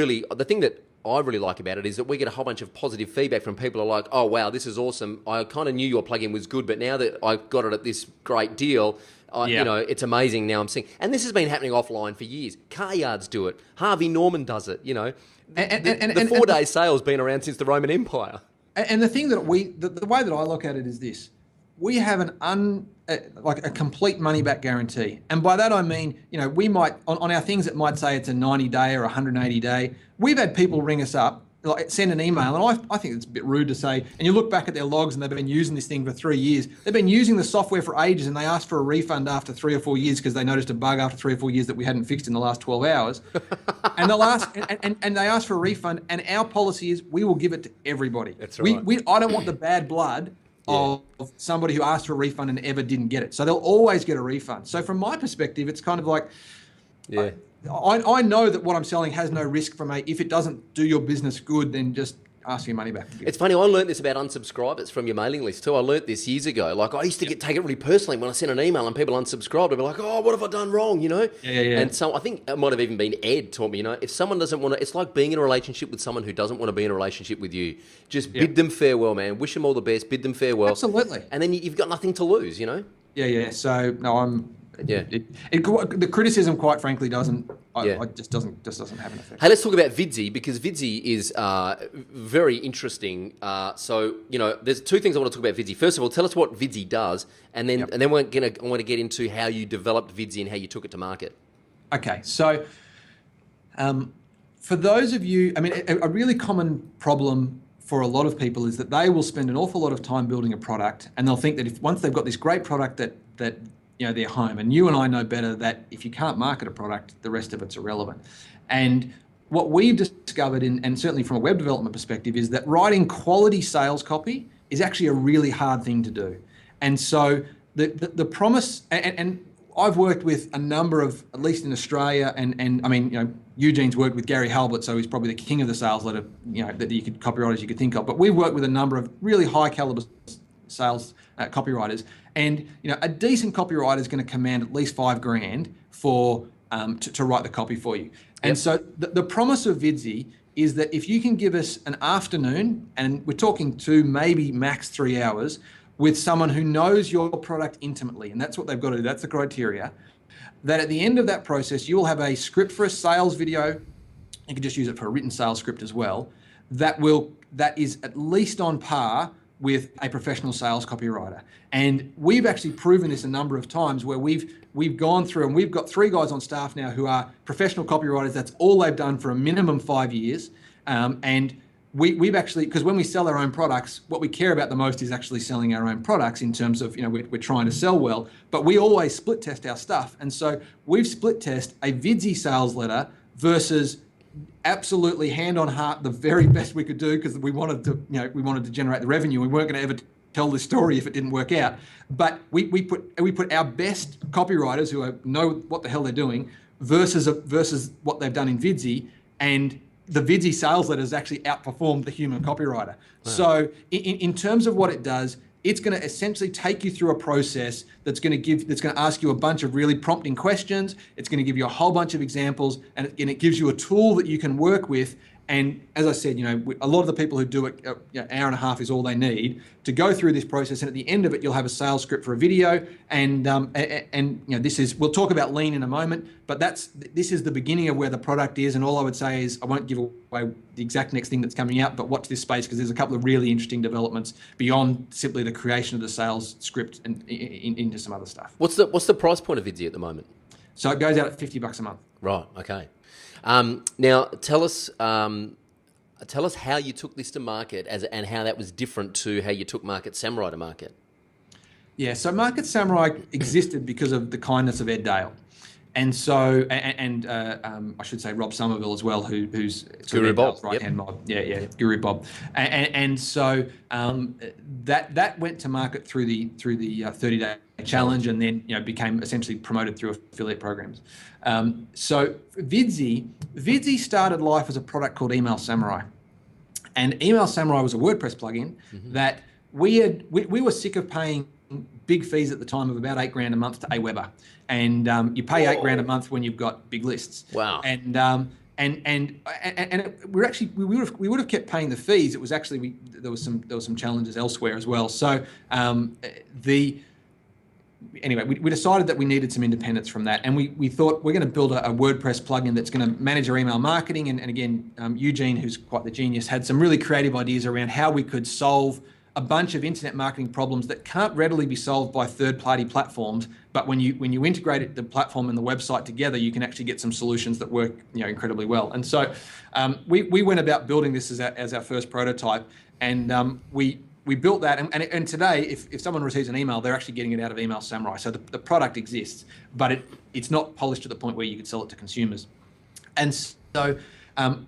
Speaker 1: I really like about it is that we get a whole bunch of positive feedback from people who are like, oh, wow, this is awesome. I kind of knew your plugin was good, but now that I've got it at this great deal, it's amazing now I'm seeing. And this has been happening offline for years. Car yards do it. Harvey Norman does it, The 4-day sale's been around since the Roman Empire. And
Speaker 3: the thing that the way that I look at it is this. We have a complete money back guarantee. And by that I mean, we might, on our things it might say it's a 90-day or 180-day. We've had people ring us up, send an email, and I think it's a bit rude to say, and you look back at their logs and they've been using this thing for 3 years. They've been using the software for ages and they asked for a refund after 3 or 4 years because they noticed a bug after 3 or 4 years that we hadn't fixed in the last 12 hours. And they asked for a refund, and our policy is we will give it to everybody.
Speaker 1: That's right.
Speaker 3: I don't want the bad blood of somebody who asked for a refund and ever didn't get it. So they'll always get a refund. So from my perspective, it's kind of like, I know that what I'm selling has no risk from if it doesn't do your business good, then just ask for your money back.
Speaker 1: It's funny, I learned this about unsubscribers from your mailing list too. I learned this years ago. Like I used to take it really personally when I sent an email and people unsubscribed. I'd be like, oh, what have I done wrong,
Speaker 3: Yeah.
Speaker 1: And so I think it might have even been Ed taught me, if someone doesn't want to, it's like being in a relationship with someone who doesn't want to be in a relationship with you. Just bid them farewell, man. Wish them all the best, bid them farewell.
Speaker 3: Absolutely.
Speaker 1: And then you've got nothing to lose,
Speaker 3: Yeah. So, no, the criticism, quite frankly, doesn't have an effect.
Speaker 1: Hey, let's talk about Visi, because Visi is very interesting. So there's 2 things I want to talk about Visi. First of all, tell us what Visi does, and then I want to get into how you developed Visi and how you took it to market.
Speaker 3: Okay, so for those of you, a really common problem for a lot of people is that they will spend an awful lot of time building a product, and they'll think that once they've got this great product that they're home. And you and I know better that if you can't market a product, the rest of it's irrelevant. And what we've discovered, and certainly from a web development perspective, is that writing quality sales copy is actually a really hard thing to do. And so the promise, and I've worked with a number of, at least in Australia, and Eugene's worked with Gary Halbert, so he's probably the king of the sales letter, that you could copywriters you could think of. But we've worked with a number of really high caliber sales copywriters, and a decent copywriter is going to command at least $5,000 for to write the copy for you. And so the promise of Visi is that if you can give us an afternoon, and we're talking 2, maybe max 3 hours, with someone who knows your product intimately, and that's what they've got to do, that's the criteria, that at the end of that process, you will have a script for a sales video. You can just use it for a written sales script as well, that is at least on par with a professional sales copywriter. And we've actually proven this a number of times where we've gone through, and we've got 3 guys on staff now who are professional copywriters. That's all they've done for a minimum 5 years. And we've actually, because when we sell our own products, what we care about the most is actually selling our own products in terms of, we're trying to sell well, but we always split test our stuff. And so we've split test a Visi sales letter versus absolutely hand on heart the very best we could do, because we wanted to generate the revenue. We weren't going to ever tell this story if it didn't work out. But we put our best copywriters who know what the hell they're doing versus what they've done in Visi, and the Visi sales letters actually outperformed the human copywriter. Wow. So in terms of what it does, it's going to essentially take you through a process that's going to ask you a bunch of really prompting questions. It's going to give you a whole bunch of examples, and it gives you a tool that you can work with. And as I said, a lot of the people who do it, an hour and a half is all they need to go through this process. And at the end of it, you'll have a sales script for a video. And we'll talk about lean in a moment, but this is the beginning of where the product is. And all I would say is I won't give away the exact next thing that's coming out, but watch this space, because there's a couple of really interesting developments beyond simply the creation of the sales script and into some other stuff.
Speaker 1: What's the price point of Visi at the moment?
Speaker 3: So it goes out at $50 a month.
Speaker 1: Right. Okay. Now tell us how you took this to market and how that was different to how you took Market Samurai to market.
Speaker 3: Yeah, so Market Samurai existed because of the kindness of Ed Dale. And so, I should say Rob Somerville as well, who's
Speaker 1: Guru Bob,
Speaker 3: right-hand mob. Yeah, Guru Bob. And so that went to market through the 30-day challenge, and then became essentially promoted through affiliate programs. So Visi started life as a product called Email Samurai, and Email Samurai was a WordPress plugin that we were sick of paying big fees at the time of about $8,000 a month to Aweber, and you pay $8,000 a month when you've got big lists.
Speaker 1: Wow.
Speaker 3: And we would have kept paying the fees. It was actually there was some challenges elsewhere as well. So anyway, we decided that we needed some independence from that, and we thought we're going to build a WordPress plugin that's going to manage our email marketing. And again, Eugene, who's quite the genius, had some really creative ideas around how we could solve a bunch of internet marketing problems that can't readily be solved by third-party platforms. But when you integrate the platform and the website together, you can actually get some solutions that work incredibly well. And so we went about building this as our first prototype, and we built that. And today, if someone receives an email, they're actually getting it out of Email Samurai. So the product exists, but it's not polished to the point where you could sell it to consumers. And so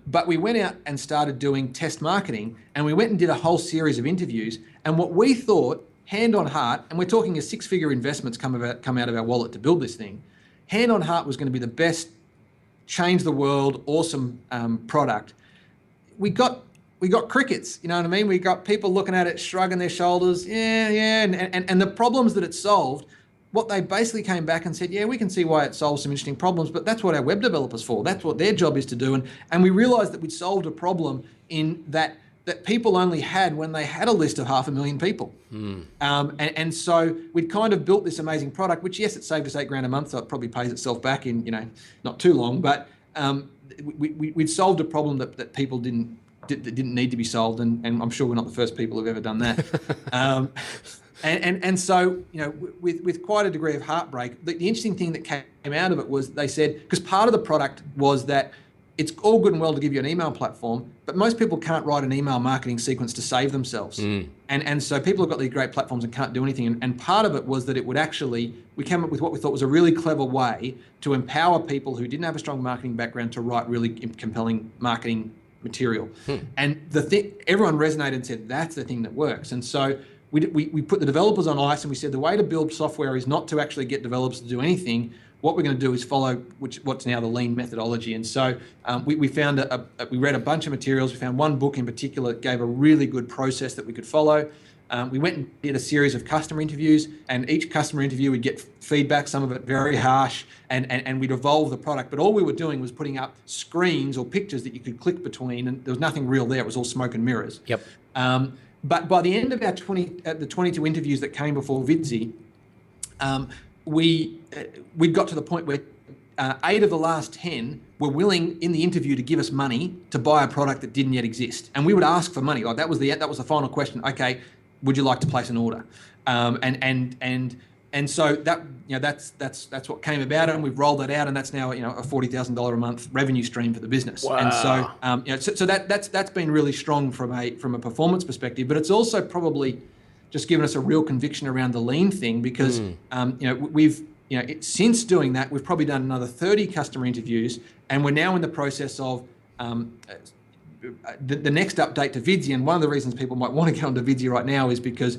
Speaker 3: but we went out and started doing test marketing, and we went and did a whole series of interviews. And what we thought, hand on heart, and we're talking a six-figure investments come out of our wallet to build this thing, hand on heart was going to be the best, change the world, awesome product. We got crickets, you know what I mean? We got people looking at it, shrugging their shoulders, and the problems that it solved, what they basically came back and said, yeah, we can see why it solves some interesting problems, but that's what our web developers for. That's what their job is to do. And we realized that we'd solved a problem in that people only had when they had a list of 500,000 people. And so we'd kind of built this amazing product, which, yes, it saved us $8,000 a month, so it probably pays itself back in, not too long, but we'd solved a problem that people didn't need to be solved, and I'm sure we're not the first people who've ever done that. And so, with quite a degree of heartbreak, the interesting thing that came out of it was they said, because part of the product was that it's all good and well to give you an email platform, but most people can't write an email marketing sequence to save themselves. And so people have got these great platforms and can't do anything. And part of it was that it would we came up with what we thought was a really clever way to empower people who didn't have a strong marketing background to write really compelling marketing material. And everyone resonated and said, that's the thing that works. And so we put the developers on ice, and we said the way to build software is not to actually get developers to do anything. What we're going to do is follow what's now the lean methodology. And so we found we read a bunch of materials. We found one book in particular that gave a really good process that we could follow. We went and did a series of customer interviews, and each customer interview we'd get feedback, some of it very harsh, and we'd evolve the product. But all we were doing was putting up screens or pictures that you could click between, and there was nothing real there. It was all smoke and mirrors.
Speaker 1: Yep.
Speaker 3: But by the end of our the 22 interviews that came before Visi, we got to the point where 8 of the last 10 were willing in the interview to give us money to buy a product that didn't yet exist, and we would ask for money. Like that was the final question. Okay, would you like to place an order? And so that's what came about it, and we've rolled that out, and that's now a $40,000 a month revenue stream for the business.
Speaker 1: Wow.
Speaker 3: And so that's been really strong from a performance perspective, but it's also probably just given us a real conviction around the lean thing, because we've since doing that, we've probably done another 30 customer interviews, and we're now in the process of the next update to Visi. And one of the reasons people might want to get onto Visi right now is because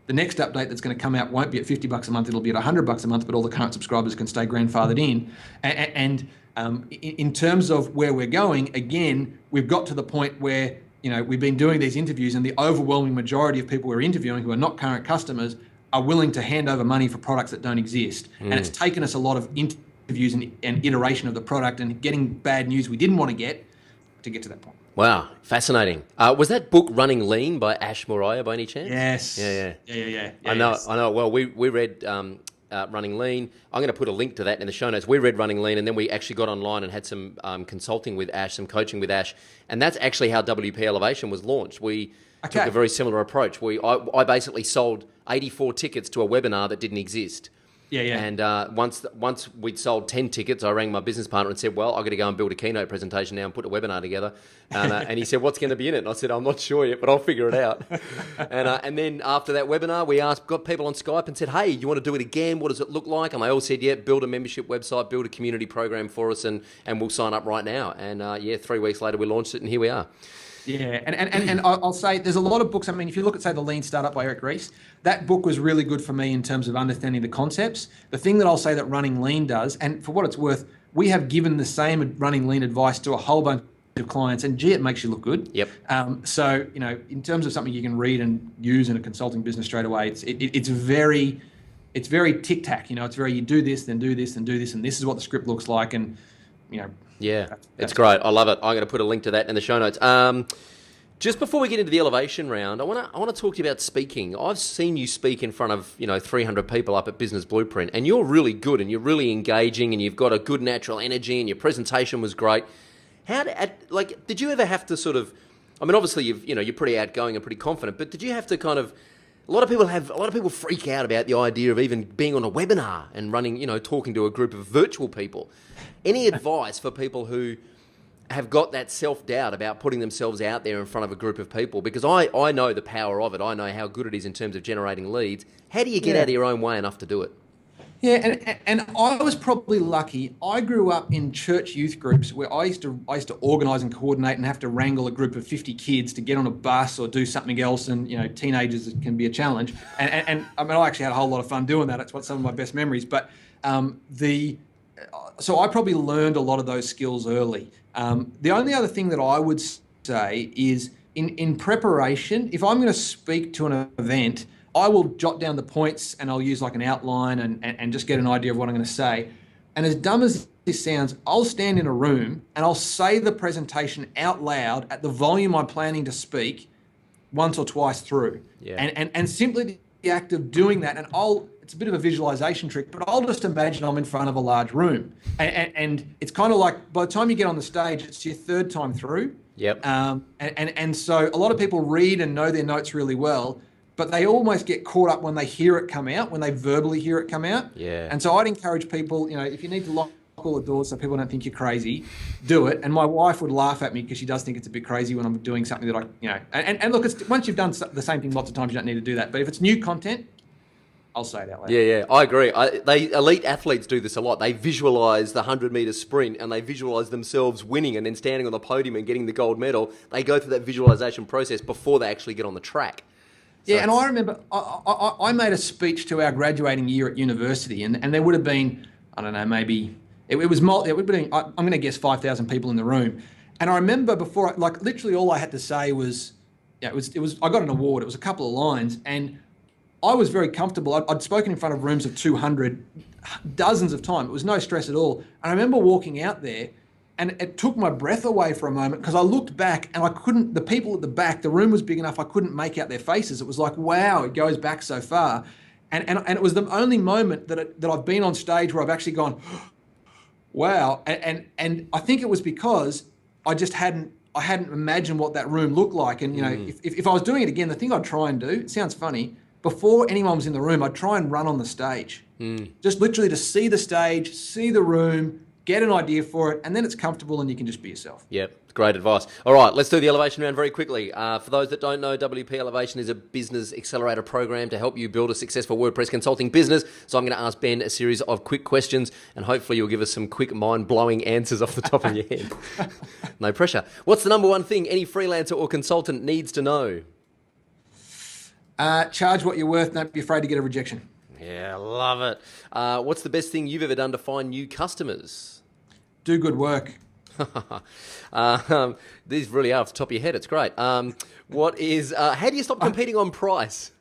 Speaker 3: the next update that's going to come out won't be at $50 a month, it'll be at $100 a month, but all the current subscribers can stay grandfathered in. And in terms of where we're going, again, we've got to the point where we've been doing these interviews, and the overwhelming majority of people we're interviewing who are not current customers are willing to hand over money for products that don't exist. And it's taken us a lot of interviews and iteration of the product and getting bad news we didn't want to get to that point.
Speaker 1: Wow, fascinating. Was that book Running Lean by Ash Maurya by any chance?
Speaker 3: Yes.
Speaker 1: Yeah. I know. Well, we read Running Lean. I'm going to put a link to that in the show notes. We read Running Lean, and then we actually got online and had some consulting with Ash, some coaching with Ash, and that's actually how WP Elevation was launched. We took a very similar approach. I basically sold 84 tickets to a webinar that didn't exist.
Speaker 3: Yeah, yeah.
Speaker 1: And once we'd sold 10 tickets, I rang my business partner and said, well, I've got to go and build a keynote presentation now and put a webinar together. And he said, what's going to be in it? And I said, I'm not sure yet, but I'll figure it out. And then after that webinar, we got people on Skype and said, hey, you want to do it again? What does it look like? And they all said, yeah, build a membership website, build a community program for us, and we'll sign up right now. And 3 weeks later, we launched it, and here we are.
Speaker 3: Yeah, and I'll say there's a lot of books. I mean, if you look at, say, The Lean Startup by Eric Ries, that book was really good for me in terms of understanding the concepts. The thing that I'll say that Running Lean does, and for what it's worth, we have given the same Running Lean advice to a whole bunch of clients, and gee, it makes you look good.
Speaker 1: Yep.
Speaker 3: So, in terms of something you can read and use in a consulting business straight away, it's very tic-tac. It's very, you do this, then do this, then do this, and this is what the script looks like, and,
Speaker 1: Yeah, it's great. I love it. I'm going to put a link to that in the show notes. Just before we get into the elevation round, I want to talk to you about speaking. I've seen you speak in front of 300 people up at Business Blueprint, and you're really good, and you're really engaging, and you've got a good natural energy, and your presentation was great. Did you ever have to sort of? I mean, obviously you're pretty outgoing and pretty confident, but did you have to kind of? A lot of people freak out about the idea of even being on a webinar and running, talking to a group of virtual people. Any advice for people who have got that self-doubt about putting themselves out there in front of a group of people? Because I know the power of it. I know how good it is in terms of generating leads. How do you get out of your own way enough to do it?
Speaker 3: Yeah, and I was probably lucky. I grew up in church youth groups where I used to organise and coordinate and have to wrangle a group of 50 kids to get on a bus or do something else. And teenagers can be a challenge. And I mean, I actually had a whole lot of fun doing that. It's what some of my best memories. But so I probably learned a lot of those skills early. The only other thing that I would say is in preparation, if I'm going to speak to an event, I will jot down the points and I'll use like an outline and just get an idea of what I'm going to say. And as dumb as this sounds, I'll stand in a room and I'll say the presentation out loud at the volume I'm planning to speak once or twice through.
Speaker 1: Yeah.
Speaker 3: And simply the act of doing that, and it's a bit of a visualization trick, but I'll just imagine I'm in front of a large room. And it's kind of like by the time you get on the stage, it's your third time through.
Speaker 1: Yep.
Speaker 3: And so a lot of people read and know their notes really well, but they almost get caught up when they hear it come out, when they verbally hear it come out.
Speaker 1: Yeah.
Speaker 3: And so I'd encourage people, if you need to lock all the doors so people don't think you're crazy, do it. And my wife would laugh at me because she does think it's a bit crazy when I'm doing something that and look, once you've done the same thing lots of times, you don't need to do that. But if it's new content, I'll say it out loud.
Speaker 1: Yeah, I agree. Elite athletes do this a lot. They visualize the 100-meter sprint and they visualize themselves winning and then standing on the podium and getting the gold medal. They go through that visualization process before they actually get on the track.
Speaker 3: Yeah, and I remember I made a speech to our graduating year at university, and there would have been, I don't know, maybe it would have been, I'm going to guess 5,000 people in the room. And I remember before, literally all I had to say was, it was I got an award. It was a couple of lines, and I was very comfortable. I'd spoken in front of rooms of 200 dozens of times. It was no stress at all. And I remember walking out there, and it took my breath away for a moment because I looked back and the people at the back, the room was big enough, I couldn't make out their faces. It was like, wow, it goes back so far. And it was the only moment that I've been on stage where I've actually gone, wow. And I think it was because I hadn't imagined what that room looked like. And, if I was doing it again, the thing I'd try and do, it sounds funny, before anyone was in the room, I'd try and run on the stage. Just literally to see the stage, see the room, get an idea for it, and then it's comfortable and you can just be yourself.
Speaker 1: Yep, great advice. All right, let's do the elevation round very quickly. For those that don't know, WP Elevation is a business accelerator program to help you build a successful WordPress consulting business. So I'm going to ask Ben a series of quick questions, and hopefully you'll give us some quick, mind-blowing answers off the top of your head. No pressure. What's the number one thing any freelancer or consultant needs to know?
Speaker 3: Charge what you're worth, don't be afraid to get a rejection.
Speaker 1: Yeah, I love it. What's the best thing you've ever done to find new customers?
Speaker 3: Do good work.
Speaker 1: These really are off the top of your head. It's great. How do you stop competing on price?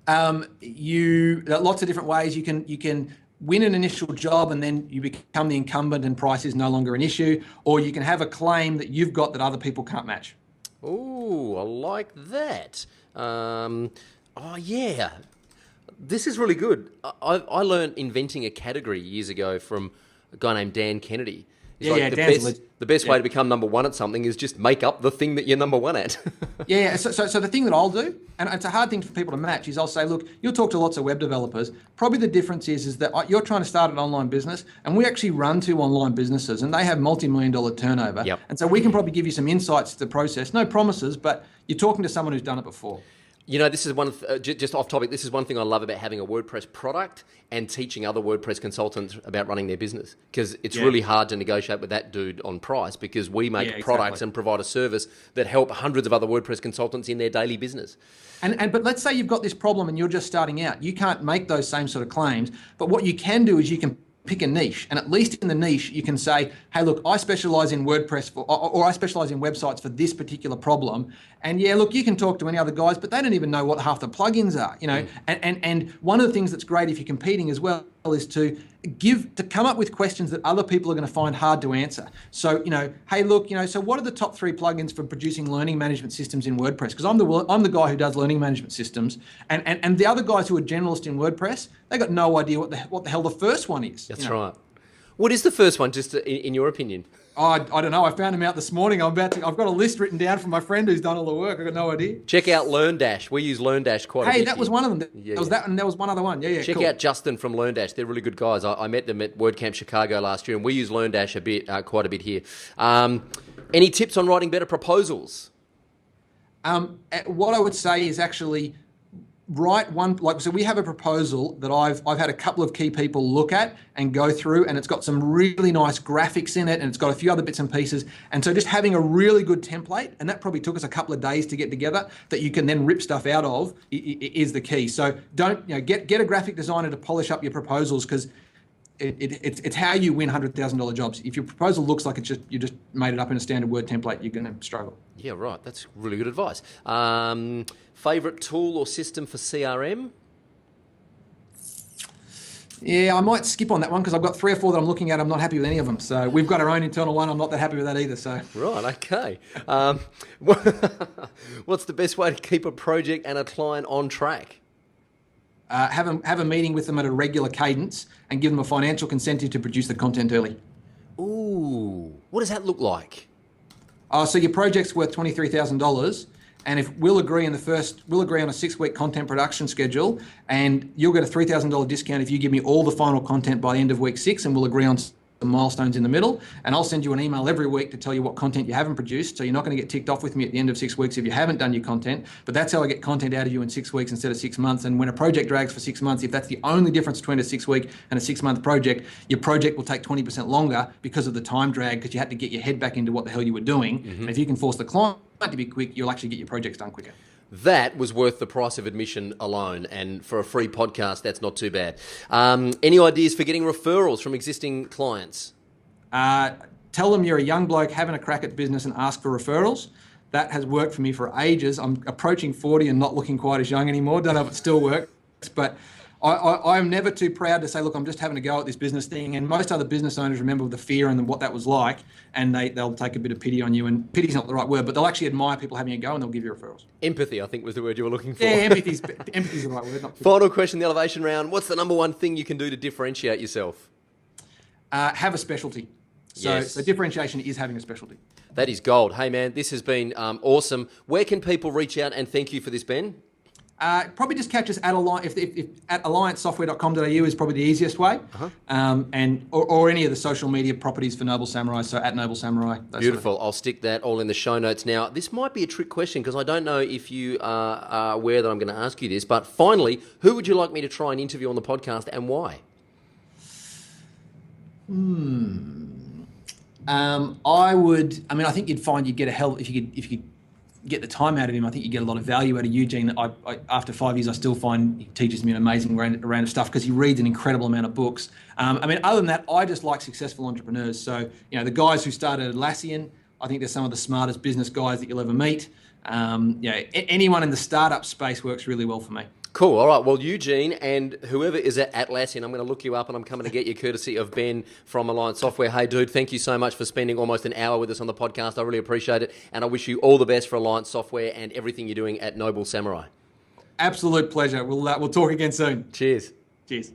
Speaker 3: Lots of different ways. You can win an initial job and then you become the incumbent and price is no longer an issue, or you can have a claim that you've got that other people can't match.
Speaker 1: Ooh, I like that. Yeah. This is really good. I learned inventing a category years ago from a guy named Dan Kennedy. It's
Speaker 3: Yeah,
Speaker 1: the best way to become number one at something is just make up the thing that you're number one at.
Speaker 3: Yeah. So the thing that I'll do, and it's a hard thing for people to match, is I'll say, look, you'll talk to lots of web developers. Probably the difference is that you're trying to start an online business, and we actually run 2 online businesses, and they have multi-million-dollar turnover.
Speaker 1: Yep.
Speaker 3: And so we can probably give you some insights to the process. No promises, but you're talking to someone who's done it before.
Speaker 1: You know, this is just off topic, this is one thing I love about having a WordPress product and teaching other WordPress consultants about running their business, because it's really hard to negotiate with that dude on price, because we make products and provide a service that help hundreds of other WordPress consultants in their daily business.
Speaker 3: But let's say you've got this problem and you're just starting out. You can't make those same sort of claims, but what you can do is you can pick a niche, and at least in the niche you can say, hey, look, I specialize in WordPress or I specialize in websites for this particular problem. And yeah, look, you can talk to any other guys, but they don't even know what half the plugins are, you know. And one of the things that's great if you're competing as well is to come up with questions that other people are going to find hard to answer. So, you know, hey, look, you know, so what are the top 3 plugins for producing learning management systems in WordPress? Because I'm the guy who does learning management systems, and the other guys who are generalists in WordPress, they got no idea what the hell the first one is.
Speaker 1: That's right. What is the first one, just in your opinion?
Speaker 3: Oh, I don't know. I found him out this morning. I've got a list written down from my friend who's done all the work. I've got no idea.
Speaker 1: Check out LearnDash. We use LearnDash quite a bit.
Speaker 3: Hey, that was one of them. There was that, and there was one other one. Yeah,
Speaker 1: Check out Justin from LearnDash. They're really good guys. I met them at WordCamp Chicago last year, and we use LearnDash quite a bit here. Any tips on writing better proposals?
Speaker 3: What I would say is actually write one, so we have a proposal that I've had a couple of key people look at and go through, and it's got some really nice graphics in it, and it's got a few other bits and pieces. And so just having a really good template, and that probably took us a couple of days to get together, that you can then rip stuff out of, is the key. So don't, get a graphic designer to polish up your proposals, because it's how you win $100,000 jobs. If your proposal looks like you just made it up in a standard Word template, you're going to struggle.
Speaker 1: Yeah, right. That's really good advice. Favorite tool or system for CRM?
Speaker 3: Yeah, I might skip on that one because I've got 3 or 4 that I'm looking at. I'm not happy with any of them. So we've got our own internal one. I'm not that happy with that either. So
Speaker 1: right, okay. What's the best way to keep a project and a client on track?
Speaker 3: Have a meeting with them at a regular cadence and give them a financial incentive to produce the content early.
Speaker 1: Ooh, what does that look like?
Speaker 3: So your project's worth $23,000. And if we'll agree on a 6-week content production schedule, and you'll get a $3,000 discount if you give me all the final content by the end of week 6, and we'll agree on some milestones in the middle. And I'll send you an email every week to tell you what content you haven't produced. So you're not going to get ticked off with me at the end of 6 weeks if you haven't done your content. But that's how I get content out of you in 6 weeks instead of 6 months. And when a project drags for 6 months, if that's the only difference between a 6-week and a 6-month project, your project will take 20% longer because of the time drag, because you had to get your head back into what the hell you were doing. Mm-hmm. And if you can force the client to be quick, you'll actually get your projects done quicker.
Speaker 1: That was worth the price of admission alone, and for a free podcast, that's not too bad. Any ideas for getting referrals from existing clients?
Speaker 3: Tell them you're a young bloke having a crack at business and ask for referrals. That has worked for me for ages. I'm approaching 40 and not looking quite as young anymore. Don't know if it still works, but I'm never too proud to say, look, I'm just having a go at this business thing. And most other business owners remember the fear and what that was like, and they'll take a bit of pity on you. And pity's not the right word, but they'll actually admire people having a go, and they'll give you referrals.
Speaker 1: Empathy, I think, was the word you were looking for.
Speaker 3: Yeah, empathy's the right word. Not
Speaker 1: Final question, the elevation round. What's the number one thing you can do to differentiate yourself?
Speaker 3: Have a specialty. So differentiation is having a specialty.
Speaker 1: That is gold. Hey, man, this has been awesome. Where can people reach out and thank you for this, Ben?
Speaker 3: Probably just catch us at at alliancesoftware.com.au is probably the easiest way, or any of the social media properties for Noble Samurai. So at Noble Samurai.
Speaker 1: Beautiful. I'll stick that all in the show notes. Now, this might be a trick question because I don't know if you are aware that I'm going to ask you this. But finally, who would you like me to try and interview on the podcast, and why?
Speaker 3: I think you'd find you'd get if you could get the time out of him. I think you get a lot of value out of Eugene. After 5 years, I still find he teaches me an amazing range of stuff because he reads an incredible amount of books. Other than that, I just like successful entrepreneurs. So, the guys who started Atlassian, I think they're some of the smartest business guys that you'll ever meet. Anyone in the startup space works really well for me.
Speaker 1: Cool. All right. Well, Eugene and whoever is at Atlassian, I'm going to look you up and I'm coming to get you courtesy of Ben from Alliance Software. Hey, dude, thank you so much for spending almost an hour with us on the podcast. I really appreciate it. And I wish you all the best for Alliance Software and everything you're doing at Noble Samurai.
Speaker 3: Absolute pleasure. We'll talk again soon.
Speaker 1: Cheers.
Speaker 3: Cheers.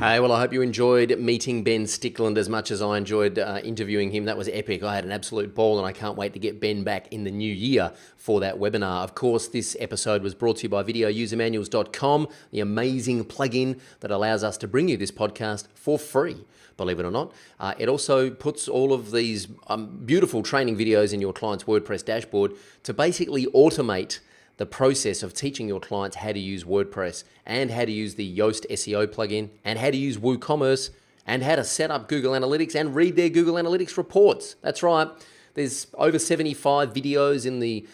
Speaker 1: Hey, well, I hope you enjoyed meeting Ben Stickland as much as I enjoyed interviewing him. That was epic. I had an absolute ball, and I can't wait to get Ben back in the new year for that webinar. Of course, this episode was brought to you by videousermanuals.com, the amazing plugin that allows us to bring you this podcast for free. Believe it or not. It also puts all of these beautiful training videos in your client's WordPress dashboard to basically automate the process of teaching your clients how to use WordPress and how to use the Yoast SEO plugin and how to use WooCommerce and how to set up Google Analytics and read their Google Analytics reports. That's right. There's over 75 videos in the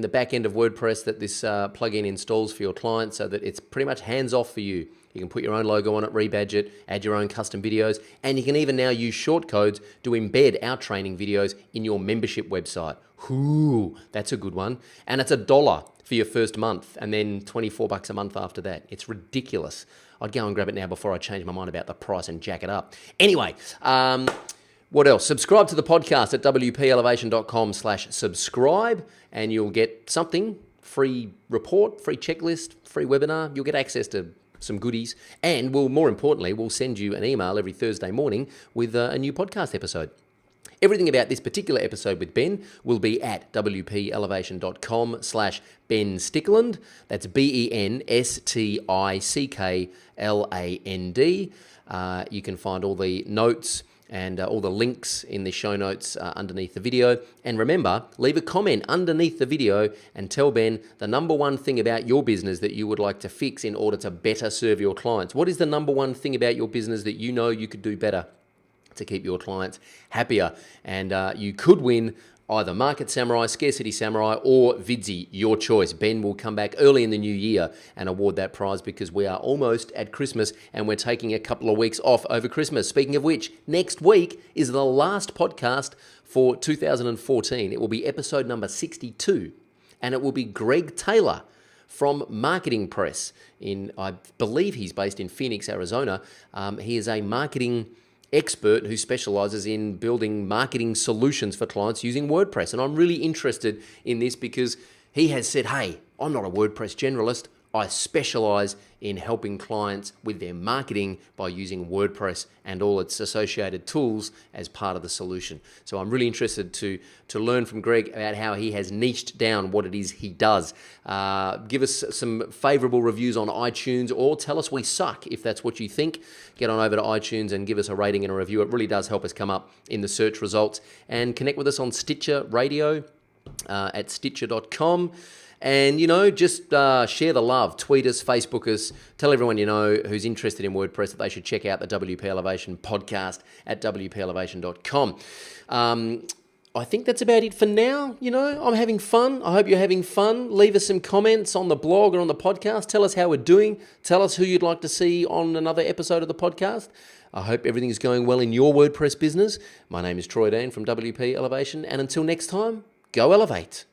Speaker 1: back end of WordPress that this plugin installs for your clients, so that it's pretty much hands-off for you. You can put your own logo on it, rebadge it, add your own custom videos, and you can even now use shortcodes to embed our training videos in your membership website. Ooh, that's a good one. And it's $1 for your first month, and then $24 a month after that. It's ridiculous. I'd go and grab it now before I change my mind about the price and jack it up. Anyway, what else? Subscribe to the podcast at wpelevation.com/subscribe, and you'll get something, free report, free checklist, free webinar. You'll get access to some goodies, and more importantly, we'll send you an email every Thursday morning with a new podcast episode. Everything about this particular episode with Ben will be at wpelevation.com/Ben Stickland. That's BENSTICKLAND. You can find all the notes and all the links in the show notes underneath the video. And remember, leave a comment underneath the video and tell Ben the number one thing about your business that you would like to fix in order to better serve your clients. What is the number one thing about your business that you know you could do better to keep your clients happier? And you could win either Market Samurai, Scarcity Samurai, or Visi, your choice. Ben will come back early in the new year and award that prize, because we are almost at Christmas and we're taking a couple of weeks off over Christmas. Speaking of which, next week is the last podcast for 2014. It will be episode number 62, and it will be Greg Taylor from Marketing Press. I believe he's based in Phoenix, Arizona. He is a marketing expert who specializes in building marketing solutions for clients using WordPress. And I'm really interested in this because he has said, hey, I'm not a WordPress generalist. I specialize in helping clients with their marketing by using WordPress and all its associated tools as part of the solution. So I'm really interested to learn from Greg about how he has niched down what it is he does. Give us some favorable reviews on iTunes, or tell us we suck if that's what you think. Get on over to iTunes and give us a rating and a review. It really does help us come up in the search results. And connect with us on Stitcher Radio at stitcher.com. And, just share the love. Tweet us, Facebook us. Tell everyone you know who's interested in WordPress that they should check out the WP Elevation podcast at wpelevation.com. I think that's about it for now. I'm having fun. I hope you're having fun. Leave us some comments on the blog or on the podcast. Tell us how we're doing. Tell us who you'd like to see on another episode of the podcast. I hope everything is going well in your WordPress business. My name is Troy Dean from WP Elevation. And until next time, go elevate.